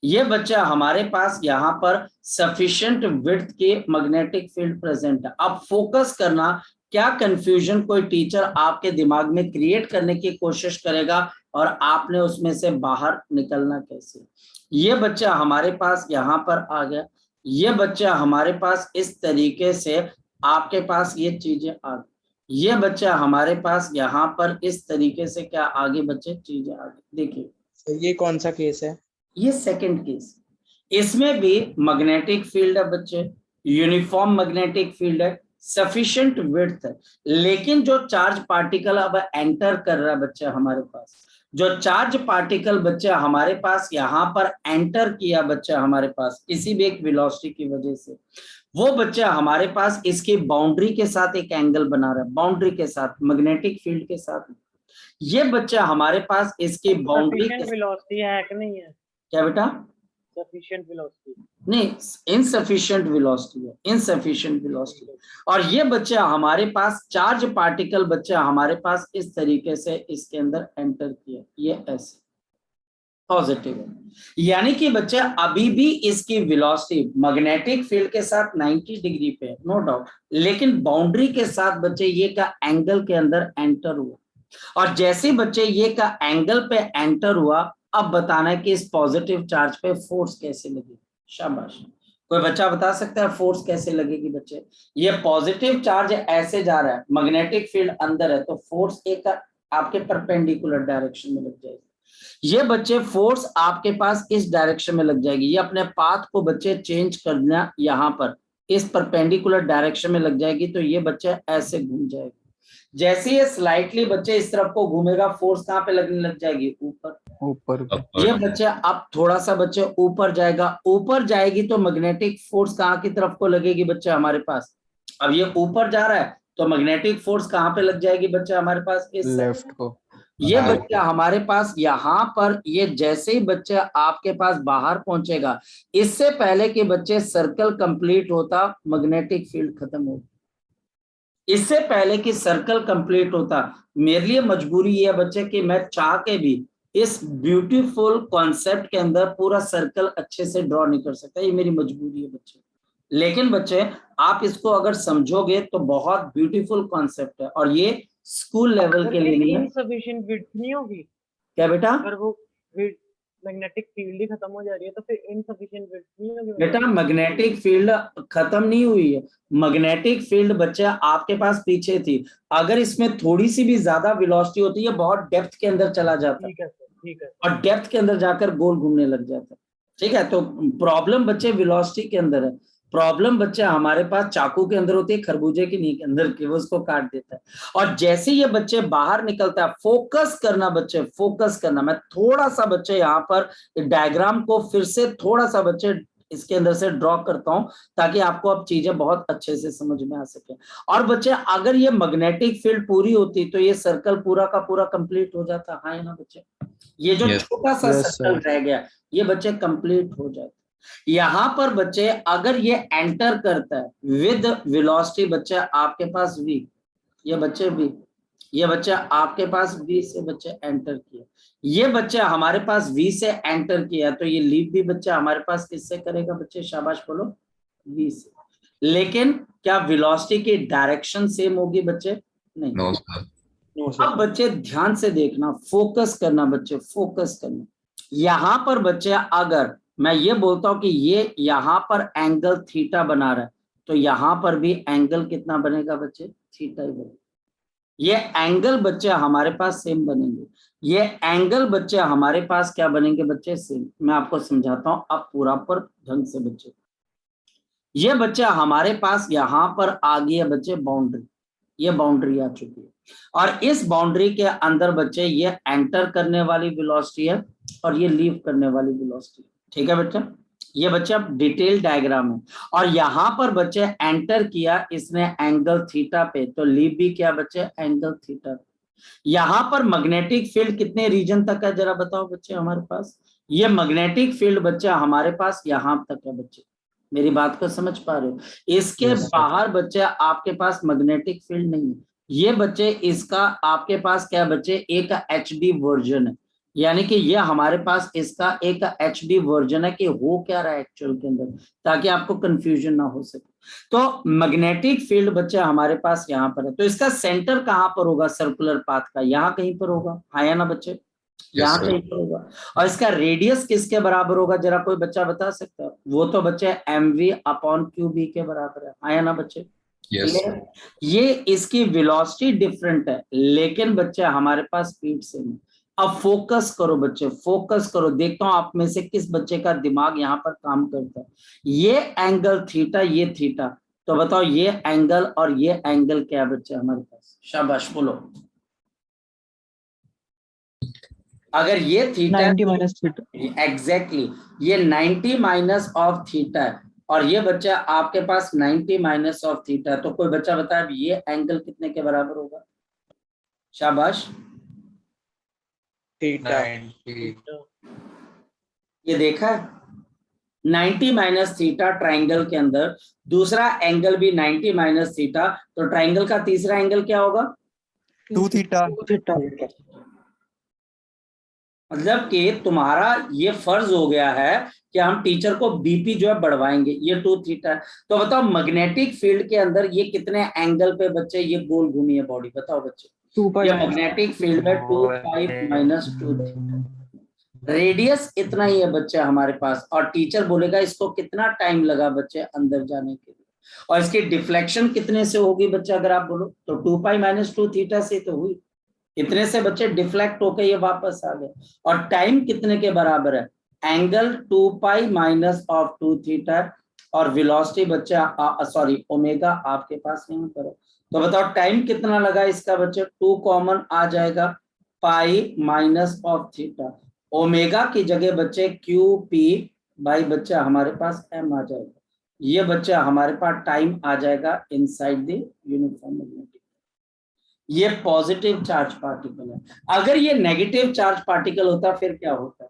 Speaker 1: ये बच्चा हमारे पास यहाँ पर सफिशिएंट विड्थ की मैग्नेटिक फील्ड प्रेजेंट है। अब फोकस करना, क्या कंफ्यूजन कोई टीचर आपके दिमाग में क्रिएट करने की कोशिश करेगा और आपने उसमें से बाहर निकलना कैसे। ये बच्चा हमारे पास यहाँ पर आ गया, ये बच्चा हमारे पास इस तरीके से आपके पास ये चीजें आ गई, ये बच्चा हमारे पास यहाँ पर इस तरीके से क्या आगे बच्चे चीजें आगे। देखिए
Speaker 7: ये कौन सा केस है?
Speaker 1: ये सेकंड केस, इसमें भी मैग्नेटिक फील्ड है बच्चे, यूनिफॉर्म मैग्नेटिक फील्ड है, सफिशिएंट विड्थ है, लेकिन जो चार्ज पार्टिकल अब एंटर कर रहा है बच्चा हमारे पास, जो चार्ज पार्टिकल बच्चा हमारे पास यहाँ पर एंटर किया बच्चा हमारे पास किसी भी एक वेलोसिटी की वजह से, वो बच्चा हमारे पास इसकी बाउंड्री के साथ एक एंगल बना रहा है, बाउंड्री के साथ मैग्नेटिक फील्ड के साथ। ये बच्चा हमारे पास इसकी बाउंड्री के
Speaker 3: वेलोसिटी है कि नहीं है?
Speaker 1: क्या बेटा?
Speaker 3: सफिशिएंट वेलोसिटी
Speaker 1: नहीं, इनसफिशिएंट वेलोसिटी है, इनसफिशिएंट वेलोसिटी। और ये बच्चा हमारे पास चार्ज पार्टिकल बच्चा हमारे पास इस तरीके से इसके अंदर एंटर किया, ये ऐसे पॉजिटिव है, यानी कि बच्चे अभी भी इसकी वेलोसिटी मैग्नेटिक फील्ड के साथ 90 डिग्री पे है, नो डाउट, लेकिन बाउंड्री के साथ बच्चे ये का एंगल के अंदर एंटर हुआ। और जैसे बच्चे ये का एंगल पे एंटर हुआ, अब बताना है कि इस पॉजिटिव चार्ज पे फोर्स कैसे लगेगी। शाबाश, कोई बच्चा बता सकता है फोर्स कैसे लगेगी बच्चे? ये पॉजिटिव चार्ज ऐसे जा रहा है, मैग्नेटिक फील्ड अंदर है, तो फोर्स एक आपके परपेंडिकुलर डायरेक्शन में लग जाएगी। ये बच्चे फोर्स आपके पास इस डायरेक्शन में लग जाएगी, ये अपने पाथ को बच्चे चेंज करना यहाँ पर इस परपेंडिकुलर डायरेक्शन में लग जाएगी, तो ये बच्चे ऐसे घूम जाएगा। जैसे ये स्लाइटली बच्चे इस तरफ को घूमेगा, फोर्स कहाँ पे लगने लग जाएगी, ऊपर। ये बच्चे अब थोड़ा सा बच्चे ऊपर जाएगा, ऊपर जाएगी तो मैग्नेटिक फोर्स कहाँ की तरफ को लगेगी बच्चे हमारे पास। अब ये ऊपर जा रहा है तो मैग्नेटिक फोर्स कहाँ पे लग जाएगी बच्चे हमारे पास, इस
Speaker 4: लेफ्ट को।
Speaker 1: ये बच्चा हमारे पास यहाँ पर, ये जैसे ही बच्चा आपके पास बाहर पहुंचेगा, इससे पहले कि बच्चे सर्कल कंप्लीट होता मैग्नेटिक फील्ड खत्म हो, इससे पहले कि सर्कल कंप्लीट होता। मेरे लिए मजबूरी ये है बच्चे कि मैं चाह के भी इस ब्यूटीफुल कॉन्सेप्ट के अंदर पूरा सर्कल अच्छे से ड्रॉ नहीं कर सकता, ये मेरी मजबूरी है बच्चे। लेकिन बच्चे आप इसको अगर समझोगे तो बहुत ब्यूटीफुल कॉन्सेप्ट है, और ये स्कूल लेवल के लिए नहीं है।
Speaker 3: इनसफिशिएंट विड्थ नहीं होगी
Speaker 1: क्या बेटा?
Speaker 3: अगर वो मैग्नेटिक फील्ड ही खत्म हो जा रही है तो फिर इनसफिशिएंट विड्थ नहीं होगी
Speaker 1: बेटा मैग्नेटिक फील्ड खत्म नहीं हुई है, मैग्नेटिक फील्ड बच्चा आपके पास पीछे थी, अगर इसमें थोड़ी सी भी ज्यादा वेलोसिटी होती है बहुत डेप्थ के अंदर चला जाता है,
Speaker 3: ठीक है,
Speaker 1: और डेप्थ के अंदर जाकर गोल घूमने लग जाता है। ठीक है, तो प्रॉब्लम बच्चे वेलोसिटी के अंदर है, प्रॉब्लम बच्चा हमारे पास चाकू के अंदर होती है, खरबूजे की नहीं के अंदर की, वो उसको काट देता है। और जैसे ये बच्चे बाहर निकलता है, फोकस करना बच्चे, फोकस करना। मैं थोड़ा सा बच्चे यहाँ पर डायग्राम को फिर से थोड़ा सा बच्चे इसके अंदर से ड्रॉ करता हूं ताकि आपको अब चीजें बहुत अच्छे से समझ में आ सके। और बच्चे अगर ये मैग्नेटिक फील्ड पूरी होती तो ये सर्कल पूरा का पूरा कंप्लीट हो जाता, हाँ ना बच्चे? ये जो छोटा सा सर्कल रह गया ये बच्चे कंप्लीट हो जाता। यहां पर बच्चे अगर ये एंटर करता है विद वेलोसिटी बच्चे आपके पास v, ये बच्चे v, ये बच्चा आपके पास v से बच्चे एंटर किया, ये बच्चा हमारे पास v से एंटर किया, तो ये लीव भी बच्चा हमारे पास किससे करेगा बच्चे, शाबाश बोलो, v से। लेकिन क्या वेलोसिटी की डायरेक्शन सेम होगी बच्चे? नहीं। अब बच्चे ध्यान से देखना, फोकस करना बच्चे, फोकस करना। यहां पर बच्चे अगर मैं ये बोलता हूं कि ये यहां पर एंगल थीटा बना रहा है, तो यहां पर भी एंगल कितना बनेगा बच्चे, थीटा ही बनेगा। ये एंगल बच्चे हमारे पास सेम बनेंगे, ये एंगल बच्चे हमारे पास क्या बनेंगे बच्चे, सेम। मैं आपको समझाता हूं अब पूरा पर ढंग से बच्चे। ये बच्चा हमारे पास यहां पर आ गई है बच्चे बाउंड्री, ये बाउंड्री आ चुकी है, और इस बाउंड्री के अंदर बच्चे ये एंटर करने वाली वेलोसिटी है और ये लीव करने वाली वेलोसिटी है। ठीक है बच्चा, ये बच्चा डिटेल डायग्राम है। और यहाँ पर बच्चे एंटर किया इसने एंगल थीटा पे, तो लीव भी क्या बच्चे, एंगल थीटा पे। यहाँ पर मैग्नेटिक फील्ड कितने रीजन तक है जरा बताओ बच्चे हमारे पास? ये मैग्नेटिक फील्ड बच्चा हमारे पास यहाँ तक है बच्चे, मेरी बात को समझ पा रहे हो? इसके बाहर बच्चे आपके पास मैग्नेटिक फील्ड नहीं है। ये बच्चे इसका आपके पास क्या बच्चे, एक HD वर्जन है, यानी कि ये हमारे पास इसका एक HD वर्जन है कि हो क्या रहा है एक्चुअल के अंदर, ताकि आपको कंफ्यूजन ना हो सके। तो मैग्नेटिक फील्ड बच्चे हमारे पास यहाँ पर है, तो इसका सेंटर कहाँ पर होगा सर्कुलर पाथ का, यहाँ कहीं पर होगा, हाँ या ना बच्चे? यहाँ कहीं पर होगा। और इसका रेडियस किसके बराबर होगा जरा कोई बच्चा बता सकता है? वो तो बच्चे mv/qb के बराबर है, हाँ या ना बच्चे? ये इसकी वेलोसिटी डिफरेंट है लेकिन बच्चे हमारे पास स्पीड सेम है। अब फोकस करो बच्चे, फोकस करो, देखता हूं आप में से किस बच्चे का दिमाग यहाँ पर काम करता है। ये एंगल थीटा, ये थीटा, तो बताओ ये एंगल और ये एंगल क्या है बच्चे हमारे पास, शाबाश बोलो। अगर ये थीटा
Speaker 2: 90 माइनस थीटा,
Speaker 1: एग्जैक्टली ये 90 माइनस ऑफ थीटा है, और ये बच्चा आपके पास 90 माइनस ऑफ थीटा, तो कोई बच्चा बताए ये एंगल कितने के बराबर होगा? शाबाश,
Speaker 7: थीटा।
Speaker 1: ये देखा है 90 माइनस थीटा ट्राइंगल के अंदर, दूसरा एंगल भी 90 माइनस थीटा, तो ट्राइंगल का तीसरा एंगल क्या होगा?
Speaker 9: 2 थीटा।
Speaker 1: मतलब कि तुम्हारा ये फर्ज हो गया है कि हम टीचर को बीपी जो है बढ़वाएंगे, ये 2 थीटा है। तो बताओ मैग्नेटिक फील्ड के अंदर ये कितने एंगल पे बच्चे ये गोल घूमी है बॉडी, बताओ बच्चे? ये मैग्नेटिक फील्ड में 2 पाई माइनस 2 थीटा, रेडियस इतना ही है बच्चे हमारे पास, और टीचर बोलेगा इसको कितना टाइम लगा बच्चे अंदर जाने के लिए, और इसकी डिफ्लेक्शन कितने से होगी बच्चे अगर आप बोलो तो 2 पाई माइनस 2 थीटा से तो हुई। इतने से बच्चे डिफ्लेक्ट होके ये वापस आ गए। और टाइम कितने के बराबर है? Angle 2 pi minus of 2 theta और वेलोसिटी बच्चा सॉरी ओमेगा आपके पास यहाँ पर है। तो बताओ टाइम कितना लगा इसका बच्चे? 2 कॉमन आ जाएगा, pi minus of theta, omega की जगह बच्चे क्यू पी बाई बच्चा हमारे पास एम आ जाएगा। ये बच्चा हमारे पास टाइम आ जाएगा इनसाइड द यूनिफॉर्म मैग्नेटिक। ये पॉजिटिव चार्ज पार्टिकल है। अगर ये नेगेटिव चार्ज पार्टिकल होता फिर क्या होता?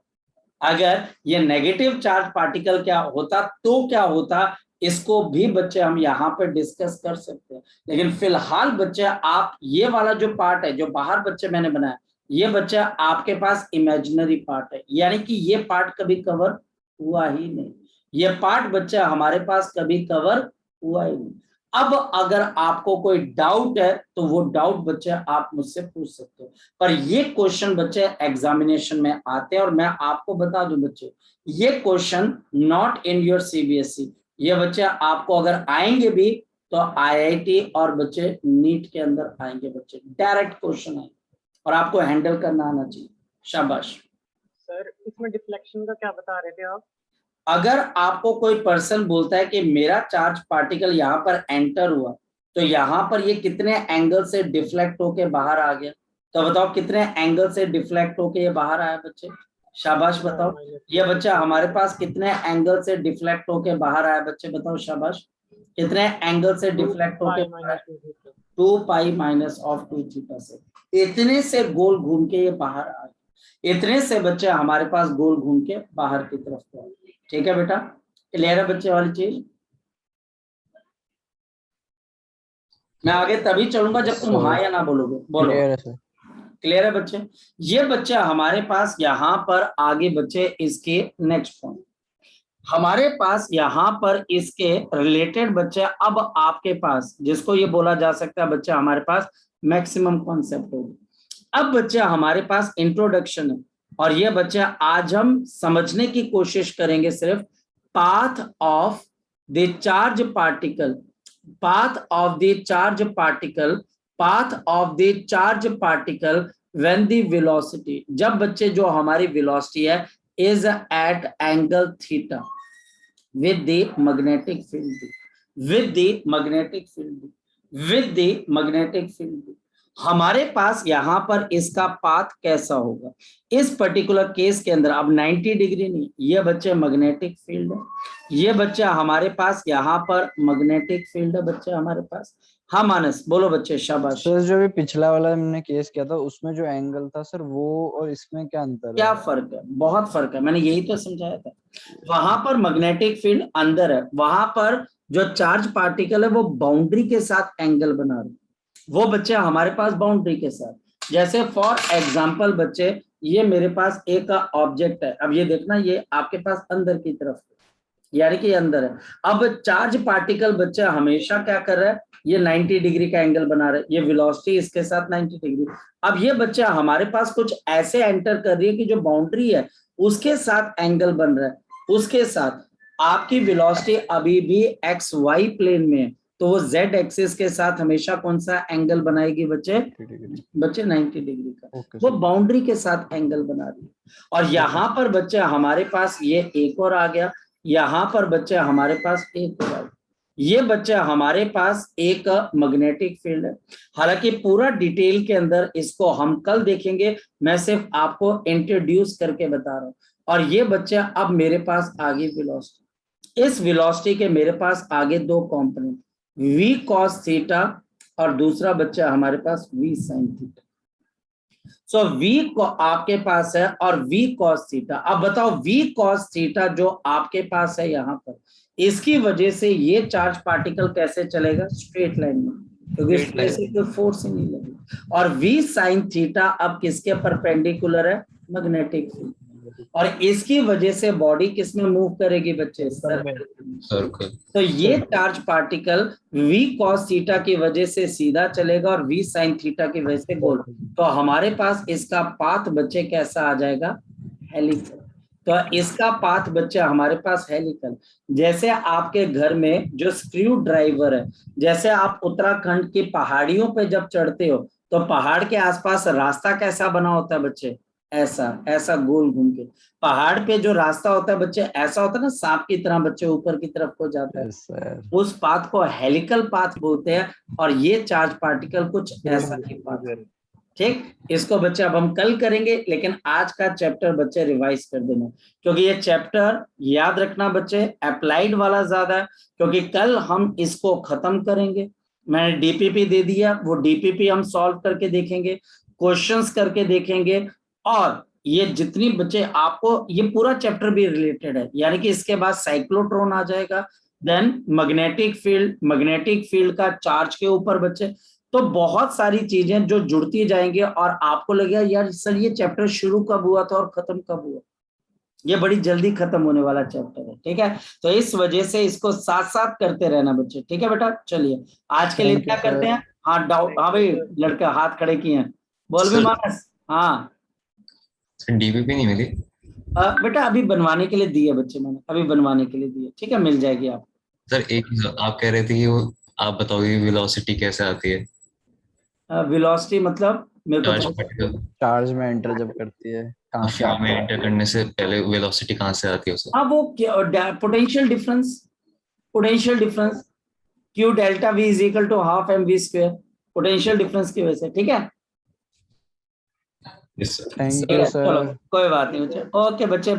Speaker 1: अगर ये नेगेटिव चार्ज पार्टिकल क्या होता तो क्या होता, इसको भी बच्चे हम यहाँ पर डिस्कस कर सकते हैं। लेकिन फिलहाल बच्चे आप ये वाला जो पार्ट है जो बाहर बच्चे मैंने बनाया, ये बच्चा आपके पास इमेजिनरी पार्ट है, यानी कि ये पार्ट कभी कवर हुआ ही नहीं। ये पार्ट बच्चा हमारे पास कभी कवर हुआ ही नहीं। अब अगर आपको कोई डाउट है तो वो डाउट बच्चे आप मुझसे पूछ सकते हो, पर ये क्वेश्चन बच्चे एग्जामिनेशन में आते हैं। और मैं आपको बता दूं बच्चे, ये question not in your CBSE, ये बच्चे आपको अगर आएंगे भी तो आईआईटी और बच्चे नीट के अंदर आएंगे बच्चे, डायरेक्ट क्वेश्चन आएंगे और आपको हैंडल करना आना चाहिए। शाबाश।
Speaker 3: सर इसमें डिफ्लेक्शन का क्या बता रहे थे आप?
Speaker 1: अगर आपको कोई पर्सन बोलता है कि मेरा चार्ज पार्टिकल यहाँ पर एंटर हुआ तो यहाँ पर ये कितने एंगल से डिफ्लेक्ट होके बाहर आ गया, तो बताओ कितने एंगल से डिफ्लेक्ट होके ये बाहर आया बच्चे? शाबाश बताओ। ये बच्चा हमारे पास कितने एंगल से डिफ्लेक्ट होके बाहर आया बच्चे? बताओ शाबाश। कितने एंगल से डिफ्लेक्ट होके? 2 पाई माइनस ऑफ 2 थीटा से। इतने से गोल घूम के ये बाहर आ गया, इतने से बच्चे हमारे पास गोल घूम के बाहर की तरफ गए। ठीक है बेटा, क्लियर है बच्चे वाली चीज? मैं आगे तभी चलूंगा जब तुम हाँ या ना बोलोगे। बोलो। क्लियर है बच्चे? ये बच्चा हमारे पास यहाँ पर आगे बच्चे इसके नेक्स्ट पॉइंट हमारे पास यहाँ पर इसके रिलेटेड बच्चे अब आपके पास जिसको ये बोला जा सकता है बच्चा हमारे पास मैक्सिमम कॉन्सेप्ट होगा। अब बच्चा हमारे पास इंट्रोडक्शन है और ये बच्चा आज हम समझने की कोशिश करेंगे सिर्फ path of the charge particle, path of the charge particle, path of the charge particle when the velocity, जब बच्चे जो हमारी वेलोसिटी है is at angle theta with the magnetic field, with the magnetic field, with the magnetic field। हमारे पास यहाँ पर इसका path कैसा होगा इस पर्टिकुलर केस के अंदर? अब 90 डिग्री नहीं, ये बच्चे मैग्नेटिक फील्ड है, ये बच्चा हमारे पास यहाँ पर मैग्नेटिक फील्ड है बच्चे हमारे पास। हाँ मानस बोलो बच्चे। शाबाश।
Speaker 4: सर जो भी पिछला वाला हमने केस किया था उसमें जो एंगल था सर वो और इसमें क्या अंतर है?
Speaker 1: क्या फर्क है? बहुत फर्क है, मैंने यही तो समझाया था। वहां पर मैग्नेटिक फील्ड अंदर है, वहां पर जो चार्ज पार्टिकल है वो बाउंड्री के साथ एंगल बना रहे, वो बच्चे हमारे पास बाउंड्री के साथ। जैसे फॉर एग्जांपल बच्चे ये मेरे पास एक ऑब्जेक्ट है, अब ये देखना ये आपके पास अंदर की तरफ यानी कि अंदर है। अब चार्ज पार्टिकल बच्चा हमेशा क्या कर रहा है, ये 90 डिग्री का एंगल बना रहा है, ये वेलोसिटी इसके साथ 90 डिग्री। अब ये बच्चा हमारे पास कुछ ऐसे एंटर कर रही है कि जो बाउंड्री है उसके साथ एंगल बन रहा है, उसके साथ आपकी वेलोसिटी अभी भी एक्स वाई प्लेन में है, तो वो जेड एक्सिस के साथ हमेशा कौन सा एंगल बनाएगी बच्चे? बच्चे 90 डिग्री का। वो बाउंड्री के साथ एंगल बना रही है। और यहाँ पर बच्चे हमारे पास ये एक और आ गया, यहाँ पर बच्चे हमारे पास एक और आ गया, ये बच्चा हमारे पास एक मैग्नेटिक फील्ड है। हालांकि पूरा डिटेल के अंदर इसको हम कल देखेंगे, मैं सिर्फ आपको इंट्रोड्यूस करके बता रहा हूं। और ये बच्चा अब मेरे पास आगे वेलोसिटी, इस वेलोसिटी के मेरे पास आगे दो कंपोनेंट v cos थीटा और दूसरा बच्चा हमारे पास v sin थीटा। सो v को आपके पास है और v cos थीटा। अब बताओ v cos थीटा जो आपके पास है यहाँ पर, इसकी वजह से ये चार्ज पार्टिकल कैसे चलेगा? स्ट्रेट लाइन में, क्योंकि इसमें से कोई फोर्स ही नहीं लगेगी। और v sin थीटा अब किसके परपेंडिकुलर है? Magnetic field. और इसकी वजह से बॉडी किस में मूव करेगी बच्चे? सर्कल। तो ये charge particle v cos theta की वजह से सीधा चलेगा और v sin थीटा की वजह से गोल। तो हमारे पास इसका पाथ बच्चे कैसा आ जाएगा? हेलिकल। तो इसका पाथ बच्चे हमारे पास हेलिकल। जैसे आपके घर में जो स्क्रू ड्राइवर है, जैसे आप उत्तराखंड की पहाड़ियों पे जब चढ़ते हो तो तो पहाड़ के आसपास रास्ता कैसा बना होता है बच्चे, ऐसा ऐसा गोल घूम के। पहाड़ पे जो रास्ता होता है बच्चे ऐसा होता है ना, सांप की तरह बच्चे ऊपर की तरफ को जाता है,
Speaker 4: यस सर।
Speaker 1: उस पाथ को हेलिकल पाथ बोलते हैं। और ये चार्ज पार्टिकल कुछ ऐसा ही पाथ है। ठीक, इसको बच्चे अब हम कल करेंगे, लेकिन आज का चैप्टर बच्चे रिवाइज कर देना, क्योंकि ये चैप्टर याद रखना बच्चे अप्लाइड वाला ज्यादा है, क्योंकि कल हम इसको खत्म करेंगे। मैंने डीपीपी दे दिया, वो डीपीपी हम सॉल्व करके देखेंगे, क्वेश्चंस करके देखेंगे। और ये जितनी बच्चे आपको ये पूरा चैप्टर भी रिलेटेड है, यानी कि इसके बाद साइक्लोट्रॉन आ जाएगा, देन मैग्नेटिक फील्ड का चार्ज के ऊपर बच्चे। तो बहुत सारी चीजें जो जुड़ती जाएंगी और आपको लगेगा यार सर ये चैप्टर शुरू कब हुआ था और खत्म कब हुआ। ये बड़ी जल्दी खत्म होने वाला चैप्टर है, ठीक है। तो इस वजह से इसको साथ साथ करते रहना बच्चे, ठीक है बेटा। चलिए आज के लिए
Speaker 4: Thank you,
Speaker 1: क्या करते
Speaker 4: sir.
Speaker 1: हैं, हाँ डाउट, हाँ भाई लड़का हाथ खड़े किए हैं, बोल भी
Speaker 8: Sir.
Speaker 1: मानस। हाँ
Speaker 8: डीपीपी नहीं मिली
Speaker 1: बेटा अभी बनवाने के लिए दी है बच्चे, मैंने अभी बनवाने के लिए दी है, ठीक है, मिल जाएगी आप।
Speaker 8: सर। एक आप कह रहे थे कि वो आप बताओगे वेलोसिटी कैसे आती है,
Speaker 1: वेलोसिटी मतलब मेरे
Speaker 8: चार्ज
Speaker 1: को
Speaker 8: पार्टिकल
Speaker 4: चार्ज में एंटर जब करती है कहाँ से
Speaker 8: फ्लो में
Speaker 4: आता है?
Speaker 8: एंटर करने से पहले वेलोसिटी कहाँ से आती है उसे?
Speaker 1: हाँ वो potential difference Q delta V is equal to half mv square, potential difference की वजह से, ठीक है।
Speaker 8: Yes sir.
Speaker 4: थैंक
Speaker 1: ठीक
Speaker 4: यू
Speaker 1: है,
Speaker 4: सर।
Speaker 1: चलो कोई बात नहीं बच्चे, ओके बच्चे।